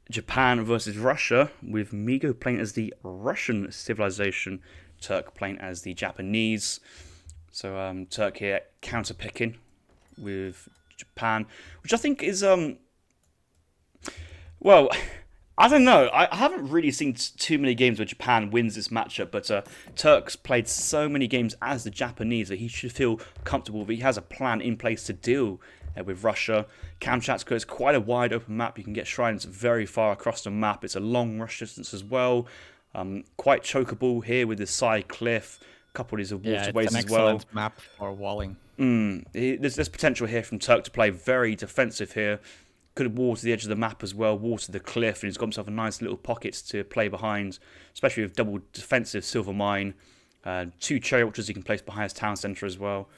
Japan versus Russia, with Miggo playing as the Russian civilization, Turk playing as the Japanese. So Turk here counter-picking with Japan, which I think is, well, I don't know. I haven't really seen too many games where Japan wins this matchup, but Turk's played so many games as the Japanese that he should feel comfortable that he has a plan in place to deal with Russia. Kamchatka is quite a wide open map. You can get shrines very far across the map. It's a long rush distance as well. Quite chokeable here with the side cliff. A couple of these waterways as well. It's an excellent map for walling. There's potential here from Turk to play very defensive here. Could have watered the edge of the map as well, watered the cliff, and he's got himself a nice little pockets to play behind, especially with double defensive silver mine. 2 cherry orchards he can place behind his town centre as well.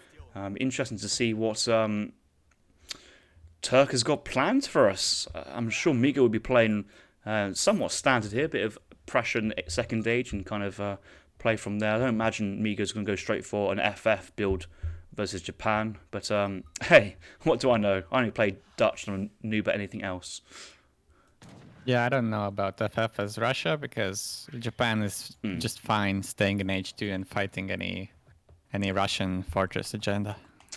Interesting to see what Turk has got planned for us. I'm sure Miggo will be playing somewhat standard here, a bit of pressure in second age and kind of play from there. I don't imagine Miggo's going to go straight for an FF build versus Japan, but hey, what do I know? I only played Dutch and I knew about anything else. Yeah, I don't know about FF as Russia because Japan is just fine staying in H2 and fighting any Russian fortress agenda.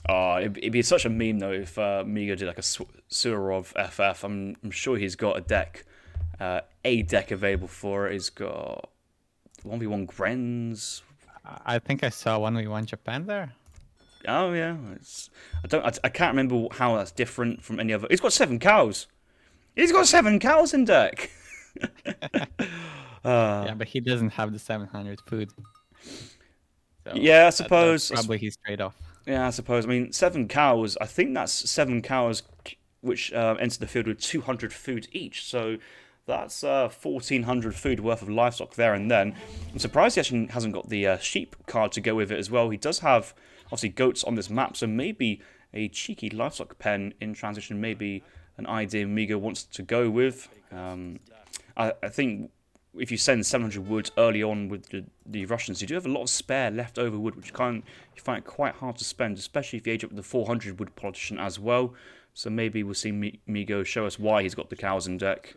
Oh, it'd be such a meme though if Miggo did like a Surov FF. I'm sure he's got a deck available for it. He's got 1v1 Grens. I think I saw 1v1 Japan there. Oh yeah, I can't remember how that's different from any other. He's got 7 cows. He's got 7 cows in deck. Yeah, but he doesn't have the 700 food. So yeah, I suppose. Probably he's straight off. Yeah, I suppose. I mean, 7 cows. I think that's 7 cows which enter the field with 200 food each. So that's 1,400 food worth of livestock there and then. I'm surprised he actually hasn't got the sheep card to go with it as well. He does have, obviously, goats on this map, so maybe a cheeky livestock pen in transition, maybe an idea Miggo wants to go with. I think if you send 700 wood early on with the Russians, you do have a lot of spare leftover wood, which you find it quite hard to spend, especially if you age up with the 400 wood politician as well. So maybe we'll see Miggo show us why he's got the cows in deck.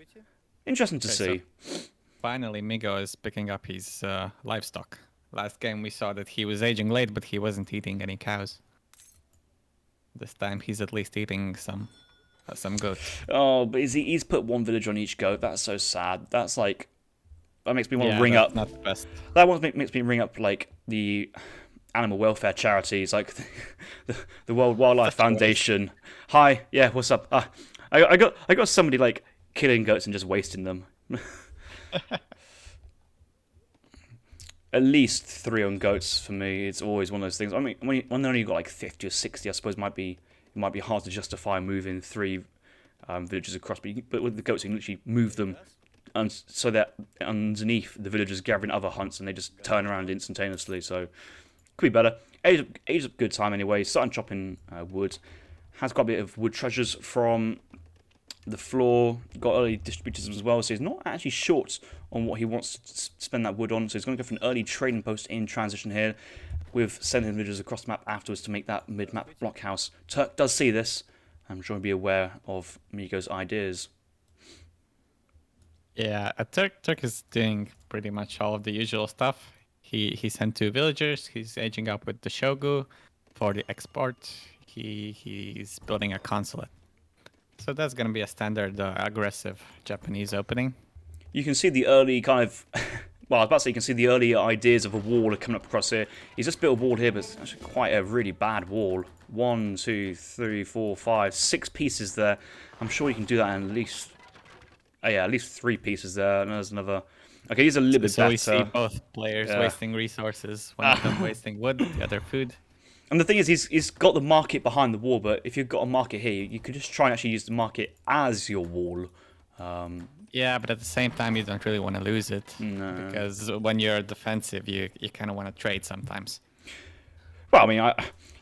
Interesting to see. So finally, Miggo is picking up his livestock. Last game we saw that he was aging late, but he wasn't eating any cows. This time he's at least eating some goats. Oh, but he's put 1 village on each goat. That's so sad. That's like, that makes me want to ring up. Not the best. That one makes me ring up like the animal welfare charities like the World Wildlife Such a waste. Foundation. Hi, yeah, what's up? I got somebody like killing goats and just wasting them. At least three on goats for me. It's always one of those things. I mean, when they only got like 50 or 60, I suppose it might be hard to justify moving three villages across. But with the goats, you can literally move them, and so that underneath the villagers gathering other hunts, and they just turn around instantaneously. So could be better. Age of good time anyway. Starting chopping wood. Has got a bit of wood treasures from the floor. Got early distributors as well, so he's not actually short on what he wants to spend that wood on. So he's going to go for an early trading post in transition here, with sending villagers across the map afterwards to make that mid-map blockhouse. Turk does see this. I'm sure he'll be aware of Miggo's ideas. Yeah, Turk is doing pretty much all of the usual stuff. He sent 2 villagers. He's aging up with the Shogu for the export. He's building a consulate. So that's gonna be a standard aggressive Japanese opening. You can see the early kind of. Well, I was about to say you can see the early ideas of a wall are coming up across here. He's just built a wall here, but it's actually quite a really bad wall. 1, 2, 3, 4, 5, 6 pieces there. I'm sure you can do that in at least. Oh yeah, at least 3 pieces there. And there's another. Okay, he's a little bit So we see better. both players Yeah. wasting resources. One of them wasting wood, the other food. And the thing is, he's got the market behind the wall, but if you've got a market here, you could just try and actually use the market as your wall. Yeah, but at the same time, you don't really want to lose it No. because when you're defensive, you kind of want to trade sometimes. Well, I mean,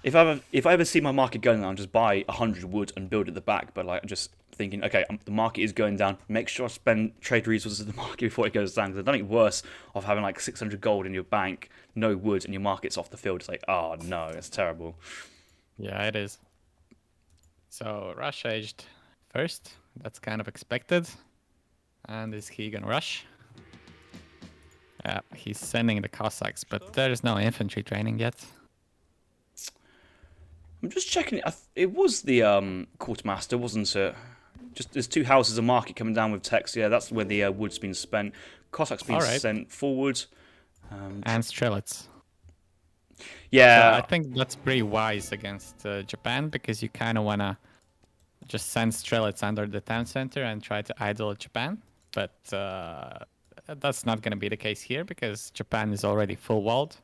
if I ever see my market going down, just buy 100 wood and build at the back. But like, I'm just thinking, okay, the market is going down. Make sure I spend trade resources in the market before it goes down. Because there's nothing worse of having like 600 gold in your bank, no wood, and your market's off the field. It's like, oh no, it's terrible. Yeah, it is. So Rush aged first. That's kind of expected. And is he gonna rush? Yeah, he's sending the Cossacks, but there's no infantry training yet. I'm just checking. It was the quartermaster, wasn't it? Just there's 2 houses of market coming down with text. Yeah, that's where the wood's been spent. Cossacks being Alright. sent forward. And Strelitz. So I Yeah, think that's pretty wise against Japan because you kind of want to just send Strelitz under the town center and try to idle Japan. But that's not going to be the case here because Japan is already full walled.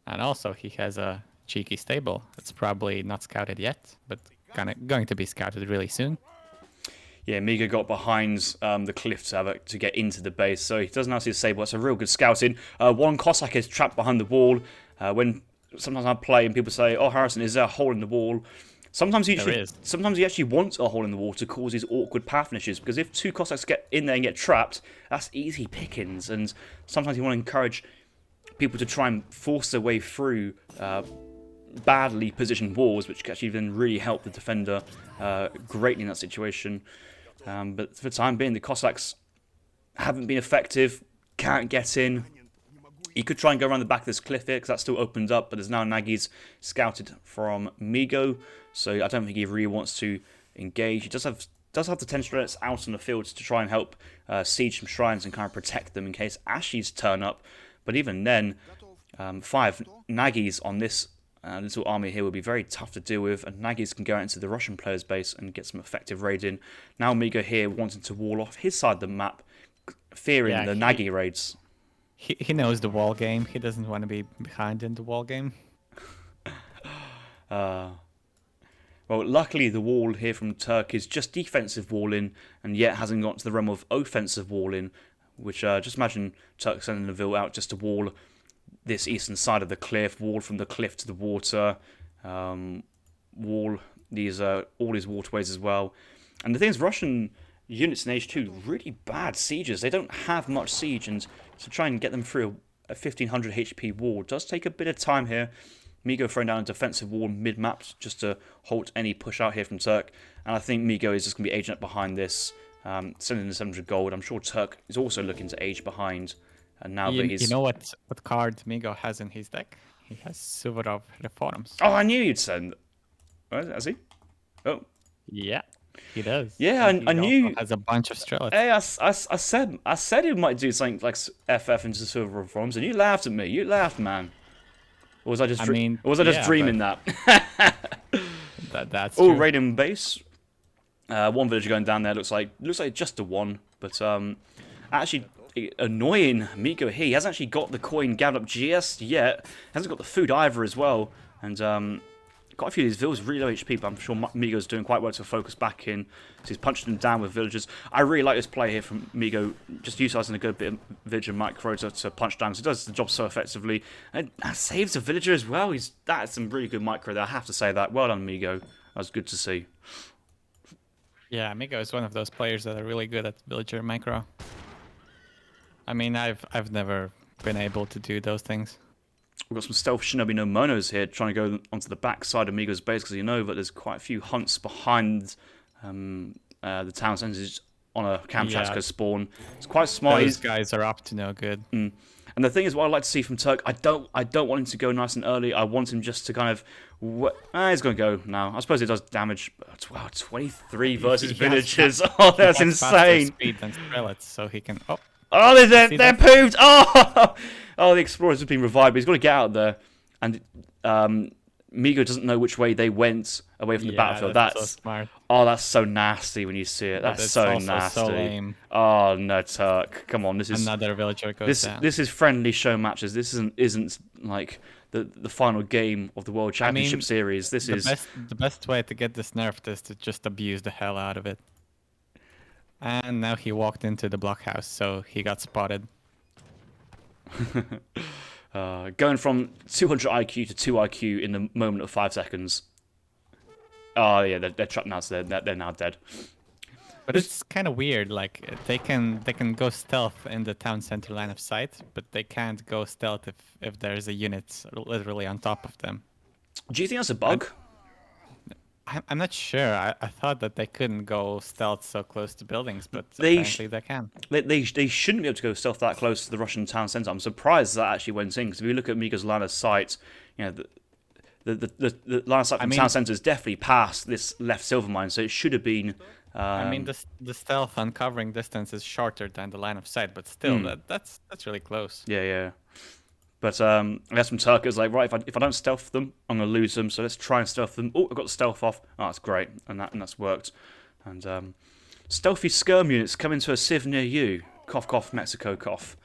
And also he has a cheeky stable. It's probably not scouted yet, but kind of going to be scouted really soon. yeah. Miggo got behind the cliff to get into the base, so he doesn't have to sable. That's a real good scouting. One Cossack is trapped behind the wall. When sometimes I play and people say, "Oh, Harrison, is there a hole in the wall?" Sometimes There is. sometimes he actually wants a hole in the wall to cause these awkward path finishes, because if 2 Cossacks get in there and get trapped, that's easy pickings. And sometimes you want to encourage people to try and force their way through badly positioned walls, which can actually then really help the defender greatly in that situation. But for the time being, the Cossacks haven't been effective, can't get in. He could try and go around the back of this cliff here, because that still opens up, but there's now Nagy's scouted from Miggo, so I don't think he really wants to engage. He does have the 10 strats out on the field to try and help siege some shrines and kind of protect them in case Ashies turn up, but even then, 5 Nagys on this little army here would be very tough to deal with, and Nagys can go out into the Russian player's base and get some effective raiding. Now Miggo here wanting to wall off his side of the map, fearing the Nagy raids. He knows the wall game. He doesn't want to be behind in the wall game. Well, luckily the wall here from Turk is just defensive walling, and yet hasn't got to the realm of offensive walling, which just imagine Turk sending the Ville out just to wall this eastern side of the cliff, wall from the cliff to the water, wall these all these waterways as well. And the thing is, Russian units in H2 really bad sieges. They don't have much siege, and to try and get them through a 1500 HP wall does take a bit of time here. Miggo throwing down a defensive wall mid-map just to halt any push out here from Turk. And I think Miggo is just going to be aging up behind this, sending the 700 gold. I'm sure Turk is also looking to age behind. And now that he's... You know what card Miggo has in his deck? He has Suvorov Reforms. Oh, I knew you'd send... Oh, has he? Oh. Yeah, he does. Yeah, I knew... Has a bunch of Strelets. Hey, I said he might do something like FF into Silver Reforms, and you laughed at me. You laughed, man. Or was I just, I mean, or was I just yeah, dreaming that? that's Oh, true. raiding base. One villager going down there looks like just a one, but actually annoying Miggo here. He hasn't actually got the coin gathered up just yet. Hasn't got the food either as well, and quite a few of these villas really low HP. But I'm sure Miggo's doing quite well to focus back in. So he's punching them down with villagers. I really like this play here from Miggo, just utilising a good bit of villager micro to punch down. So he does the job so effectively, and saves a villager as well. That's some really good micro there. I have to say that. Well done, Miggo. That was good to see. Yeah, Miggo is one of those players that are really good at villager micro. I mean, I've never been able to do those things. We've got some stealth shinobi no monos here trying to go onto the back side of Migo's base because you know that there's quite a few hunts behind the town centres on a Kamchatka spawn. It's quite smart. Those guys are up to no good. And the thing is, what I like to see from Turk, I don't want him to go nice and early. I want him just to kind of. He's going to go now. I suppose it does damage. Wow, 23 versus villagers. Oh, that's insane. Speed than Strelets, so he can. Oh, they're pooped. Oh, the explorers have been revived. But he's got to get out there, and Miggo doesn't know which way they went away from the battlefield. That's so smart. Oh, that's so nasty when you see it. That's so nasty. So lame. Oh no, Turk! Come on, this is another villager goes down. This is friendly show matches. This isn't like the final game of the World Championship Series. This is the best way to get this nerfed is to just abuse the hell out of it. And now he walked into the blockhouse, so he got spotted. Going from 200 IQ to 2 IQ in the moment of 5 seconds. Oh yeah, they're trapped now, so they're now dead. But it's kind of weird. Like they can go stealth in the town center line of sight, but they can't go stealth if there's a unit literally on top of them. Do you think that's a bug? I'm not sure. I thought that they couldn't go stealth so close to buildings, but apparently they can. They shouldn't be able to go stealth that close to the Russian town centre. I'm surprised that actually went in, because if you look at Migo's line of sight, you know, the line of sight from town centre is definitely past this left silver mine, so it should have been. I mean, the stealth uncovering distance is shorter than the line of sight, but still, that's really close. Yeah. But I guess from Turk is like, right, if I don't stealth them, I'm gonna lose them. So let's try and stealth them. Oh, I got the stealth off. Oh, that's great, and that's worked. And stealthy skirm units coming to a civ near you. Cough, cough, Mexico, cough.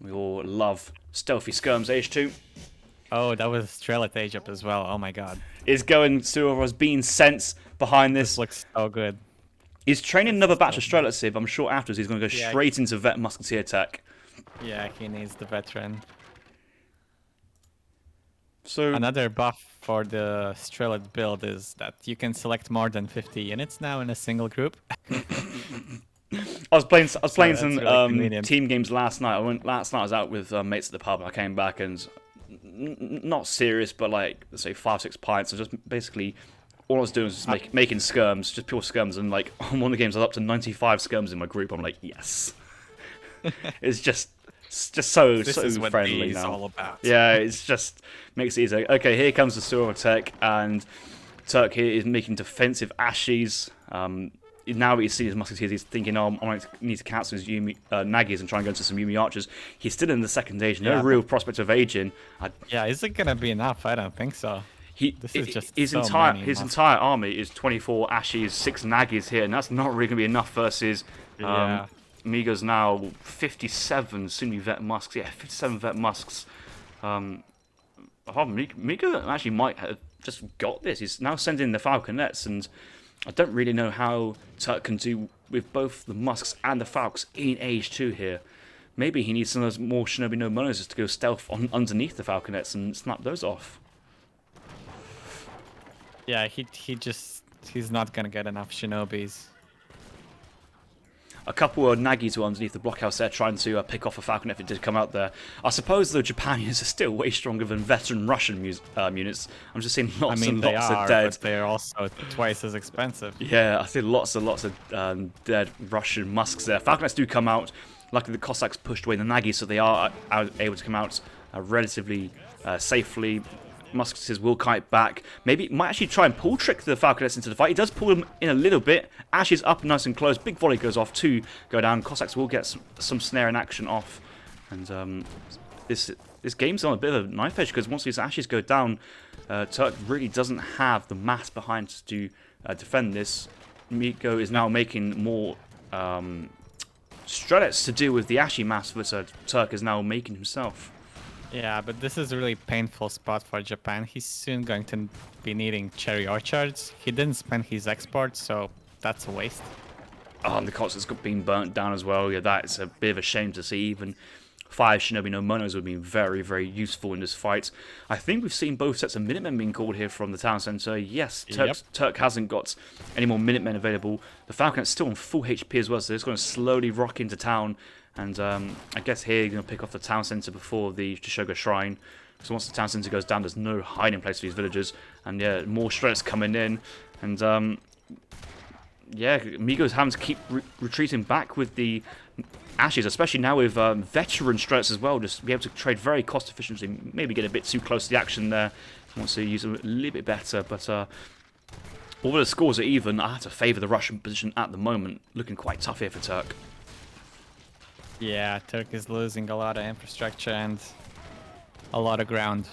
We all love stealthy skirms. Age 2 Oh, that was Strelet age up as well. Oh my god. Is going to, or has been sent behind this. This looks so good. He's training another batch of Strelet civ. I'm sure afterwards he's going to go straight into vet musketeer tech. Yeah, he needs the veteran. So another buff for the Strelet build is that you can select more than 50 units now in a single group. I was playing some really team games last night. Last night I was out with mates at the pub. I came back and not serious, but like let's say 5-6 pints. And just basically all I was doing was just making skirms, just pure skirms. And like on one of the games, I was up to 95 skirms in my group. I'm like, yes. It's just so this is what friendly is now. all about. Yeah, it's just makes it easy. Okay, here comes the silver tech, and Turk here is making defensive ashes. Now that he's seen his musketeers, he's thinking, I might need to cancel his Nagis and try and go into some Yumi archers. He's still in the second age, no real prospect of aging. Yeah, is it gonna be enough? I don't think so. His entire army is 24 ashes, 6 Nagis here, and that's not really gonna be enough versus Migo's now 57 soon vet musks. Yeah, 57 vet musks. Miggo actually might have just got this. He's now sending the Falconets, and I don't really know how Turk can do with both the musks and the Falcons in age 2 here. Maybe he needs some of those more Shinobi no Monos just to go stealth underneath the Falconets and snap those off. Yeah, he's not gonna get enough Shinobis. A couple of Nagis were underneath the blockhouse there trying to pick off a Falcon if it did come out there. I suppose, though, Japan units are still way stronger than veteran Russian units. I'm just seeing lots and lots of dead. But they're also twice as expensive. Yeah, I see lots and lots of dead Russian musks there. Falconets do come out. Luckily, the Cossacks pushed away the Nagis, so they are able to come out relatively safely. Musketeers will kite back. Maybe might actually try and pull trick the Falconets into the fight. He does pull them in a little bit. Ashes up nice and close. Big volley goes off. 2 go down. Cossacks will get some snare and action off. And this game's on a bit of a knife edge because once these ashes go down, Turk really doesn't have the mass behind to defend this. Miggo is now making more strelets to deal with the ashy mass that Turk is now making himself. Yeah, but this is a really painful spot for Japan. He's soon going to be needing cherry orchards. He didn't spend his export, so that's a waste. Oh, and the Cotswolds got been burnt down as well. Yeah, that's a bit of a shame to see. Even 5 Shinobi no Monos would have been very, very useful in this fight. I think we've seen both sets of Minutemen being called here from the town centre. Yes, Turk hasn't got any more Minutemen available. The Falconet's still on full HP as well, so it's going to slowly rock into town. And I guess here you're going to pick off the town centre before the Shishoga Shrine. So once the town centre goes down, there's no hiding place for these villagers. And yeah, more strats coming in. And yeah, Miggo's having to keep retreating back with the ashes, especially now with veteran strats as well. Just be able to trade very cost efficiently. Maybe get a bit too close to the action there. Wants to use them a little bit better. But although the scores are even, I have to favour the Russian position at the moment. Looking quite tough here for Turk. Yeah, Turk is losing a lot of infrastructure and a lot of ground.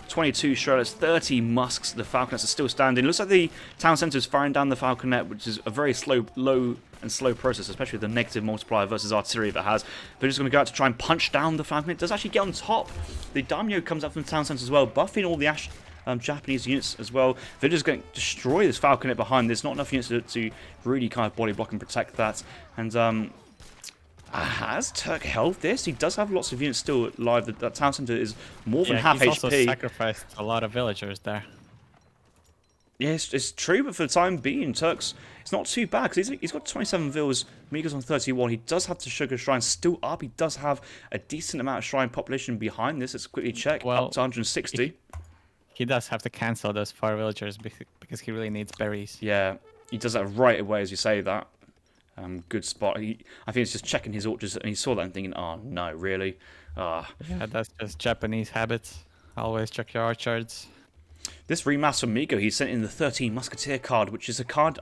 22 Charlottes, 30 Musks. The Falconets are still standing. Looks like the town centre is firing down the Falconet, which is a very low and slow process, especially with the negative multiplier versus artillery that has. They're just going to go out to try and punch down the Falconet. It does actually get on top. The Daimyo comes up from the town centre as well, buffing all the Japanese units as well. They're just going to destroy this Falconet behind. There's not enough units to really kind of body block and protect that. And has Turk held this? He does have lots of units still alive. That town centre is more than half HP. He's also sacrificed a lot of villagers there. Yes, it's true, but for the time being, Turk's it's not too bad because he's got 27 villas. Miggo's on 31. He does have the Sugar Shrine still up. He does have a decent amount of shrine population behind this. Let's quickly check. Well, up to 160. He does have to cancel those 4 villagers because he really needs berries. Yeah, he does that right away as you say that. Good spot. I think he's just checking his orchards and he saw that and thinking, oh no, really? Yeah, that's just Japanese habits. Always check your orchards. This remaster from Miggo, he sent in the 13 Musketeer card, which is a card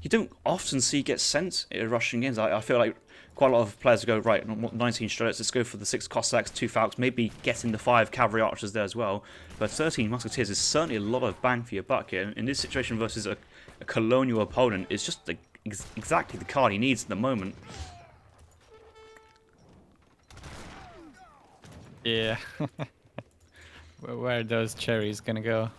you don't often see get sent in Russian games. I feel like quite a lot of players go, right, 19 strats, let's go for the 6 Cossacks, 2 Falcons, maybe get in the 5 Cavalry Archers there as well. But 13 Musketeers is certainly a lot of bang for your buck here. In this situation versus a colonial opponent, it's just exactly the card he needs at the moment. Yeah. Where are those cherries gonna go?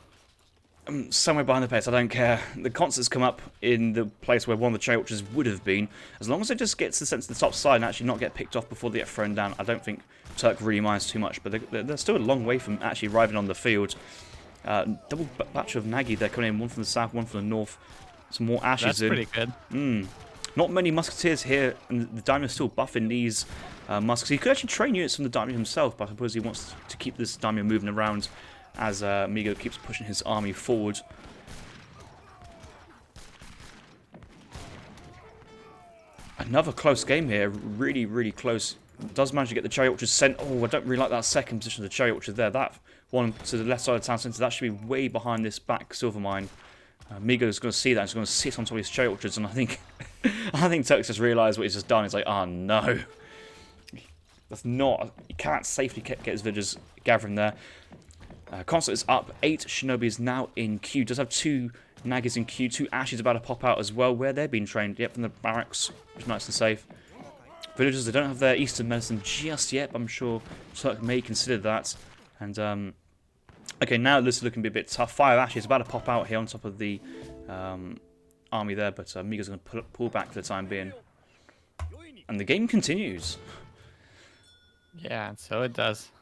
Somewhere behind the place, I don't care. The concerts come up in the place where one of the cherry orchards would have been. As long as it just gets the sense of the top side and actually not get picked off before they get thrown down, I don't think Turk really minds too much. But they're still a long way from actually arriving on the field. Double batch of Nagi, they're coming in, one from the south, one from the north. Some more ashes in. That's pretty good. Not many musketeers here, and the Daimyo is still buffing these musks. He could actually train units from the Daimyo himself, but I suppose he wants to keep this Daimyo moving around as Miggo keeps pushing his army forward. Another close game here, really, really close. Does manage to get the Cherry Orchard sent. Oh, I don't really like that second position of the Cherry Orchard there. That one to the left side of the town centre, that should be way behind this back silver mine. Miggo's going to see that. He's going to sit on top of his cherry orchards, and I think Turk's just realised what he's just done. He's like, oh no, that's not. You can't safely get his villagers gathering there. Consort is up. 8 Shinobis now in queue. Does have 2 Nagis in queue. 2 Ashes about to pop out as well. Where they're being trained. Yep, from the barracks, which is nice and safe. Villagers, they don't have their Eastern medicine just yet, but I'm sure Turk may consider that. And okay, now this is looking a bit tough. 5 Ashes about to pop out here on top of the army there, but Miggo's going to pull back for the time being. And the game continues. Yeah, so it does.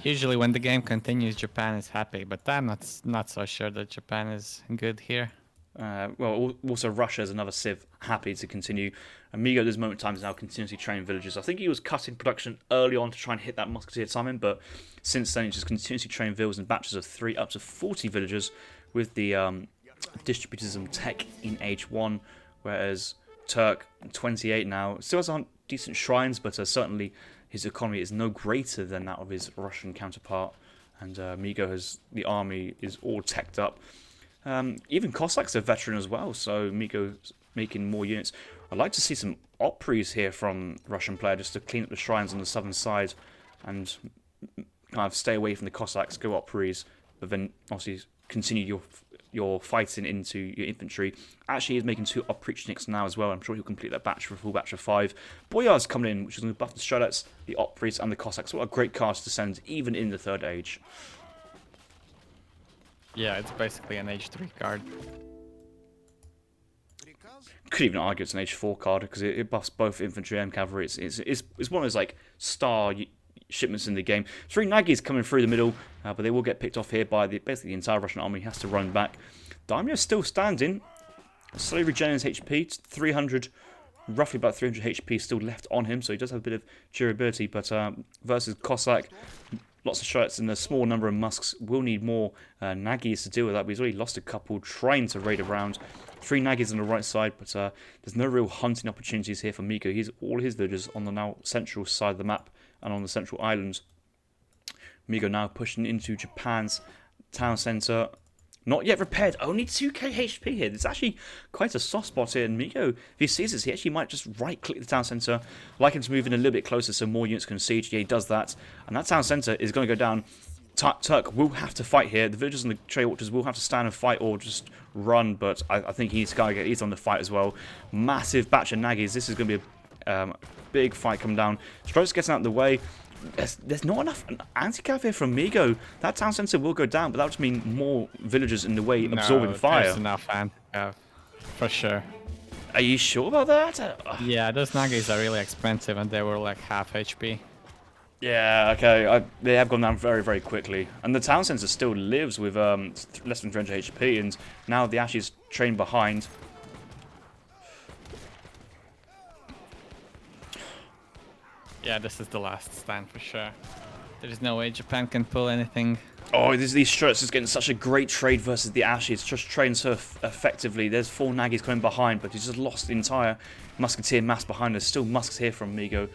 Usually when the game continues, Japan is happy, but I'm not so sure that Japan is good here. Well, also Russia is another civ happy to continue. Miggo at this moment in time is now continuously training villagers. I think he was cutting production early on to try and hit that musketeer timing, but since then he's just continuously training villagers in batches of 3 up to 40 villagers with the distributism tech in H1, whereas Turk 28 now still has decent shrines, but certainly his economy is no greater than that of his Russian counterpart, and Miggo has the army is all teched up. Even Cossacks are veteran as well, so Miggo's making more units. I'd like to see some Opries here from Russian player just to clean up the shrines on the southern side and kind of stay away from the Cossacks, go Opries, but then obviously continue your fighting into your infantry. Actually, he's making 2 Oprichniks now as well. I'm sure he'll complete that batch for a full batch of 5. Boyar's coming in, which is going to buff the Strelets, the Opries, and the Cossacks. What a great cast to send, even in the Third Age. Yeah, it's basically an H3 card. Could even argue it's an H4 card because it buffs both infantry and cavalry. It's one of those like star shipments in the game. 3 Nagys coming through the middle, but they will get picked off here by basically the entire Russian army. He has to run back. Daimyo's still standing, slowly regenerating his HP. 300, roughly about 300 HP still left on him, so he does have a bit of durability. But versus Cossack, lots of shots and a small number of musks. Will need more Nagys to deal with that, but he's already lost a couple trying to raid around. 3 Nagys on the right side, but there's no real hunting opportunities here for Miggo. He's all his villagers on the now central side of the map and on the central islands. Miggo now pushing into Japan's town centre. Not yet repaired, only 2k HP here. It's actually quite a soft spot here. And Miggo, if he sees this, he actually might just right-click the town centre, like him to move in a little bit closer so more units can siege. Yeah, he does that. And that town centre is going to go down. Turk will have to fight here. The villagers and the trade watchers will have to stand and fight or just run, but I think he's going to get he's on the fight as well. Massive batch of Nagys. This is going to be a big fight coming down. Strokes getting out of the way. There's not enough anti-cav here from Miggo. That town centre will go down, but that would just mean more villagers in the way absorbing fire. There's enough anti-cav, for sure. Are you sure about that? Yeah, those Nagys are really expensive and they were like half HP. Yeah, okay. They have gone down very, very quickly. And the town centre still lives with less than 300 HP, and now the Ashes train behind. Yeah, this is the last stand for sure. There is no way Japan can pull anything. Oh, these struts is getting such a great trade versus the Ashes. Just trading so effectively. There's 4 Nagys coming behind, but he's just lost the entire musketeer mass behind. There's still musks here from Miggo.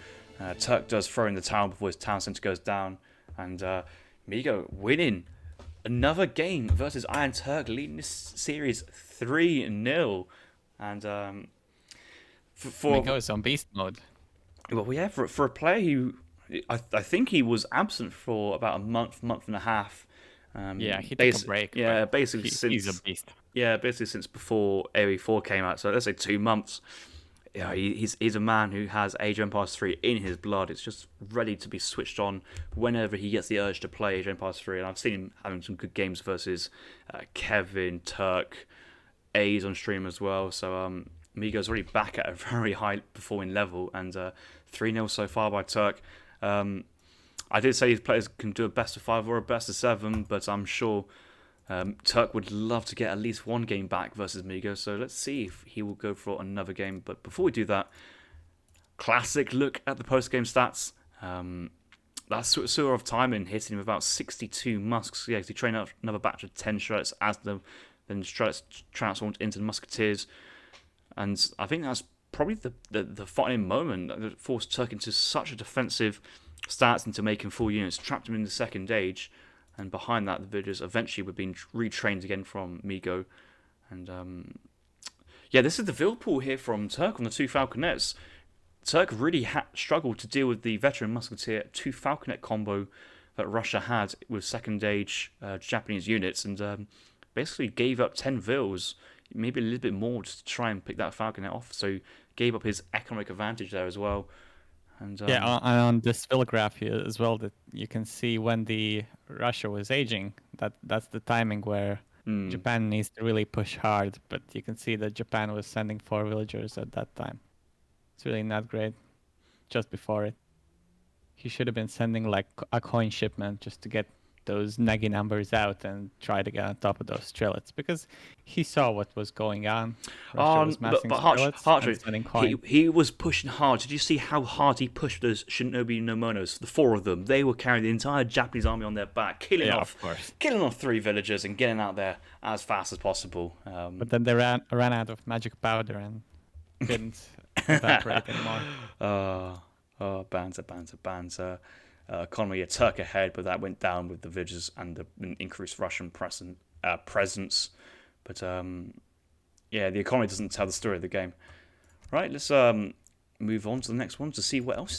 Turk does throw in the town before his town centre goes down. And Miggo winning another game versus iamturk, leading this series 3-0. And Miggo is on beast mode. Well, yeah, for a player who I think he was absent for about a month and a half. Yeah, he took a break. Yeah, basically he's a beast. Yeah, basically since before AoE4 came out. So let's say 2 months. Yeah, he's a man who has Age of Empires 3 in his blood. It's just ready to be switched on whenever he gets the urge to play Age of Empires 3. And I've seen him having some good games versus Kevin, Turk, A's on stream as well. So Miggo's already back at a very high performing level, and 3-0 so far by Turk. I did say his players can do a best of 5 or a best of 7, but I'm sure Turk would love to get at least 1 game back versus Miggo, so let's see if he will go for another game. But before we do that, classic look at the post-game stats. That's sort of timing, hitting him with about 62 musks. Yeah, he trained out another batch of 10 Strelets as then Strelets transformed into the Musketeers. And I think that's probably the fighting moment that forced Turk into such a defensive stance into making full units, trapped him in the second age. And behind that, the villagers eventually were being retrained again from Miggo. And yeah, this is the Vil pool here from Turk on the 2 Falconets. Turk really struggled to deal with the veteran musketeer 2 Falconet combo that Russia had with second age Japanese units, and basically gave up 10 Vils, maybe a little bit more, just to try and pick that Falconet off. So gave up his economic advantage there as well. And yeah, on this Vil graph here as well, that you can see when the Russia was aging. That's the timing where Japan needs to really push hard. But you can see that Japan was sending 4 villagers at that time. It's really not great. Just before it, he should have been sending like a coin shipment just to get those Nagy numbers out and try to get on top of those Strelets, because he saw what was going on. Russia was massing Strelets and sending coin. He was pushing hard. Did you see how hard he pushed those Shinobi no Monos? The 4 of them. They were carrying the entire Japanese army on their back, killing off 3 villagers and getting out there as fast as possible. But then they ran out of magic powder and didn't evaporate anymore. Banter. Economy, a Turk ahead, but that went down with the villagers and the increased Russian presence. But yeah, the economy doesn't tell the story of the game. Right, let's move on to the next one to see what else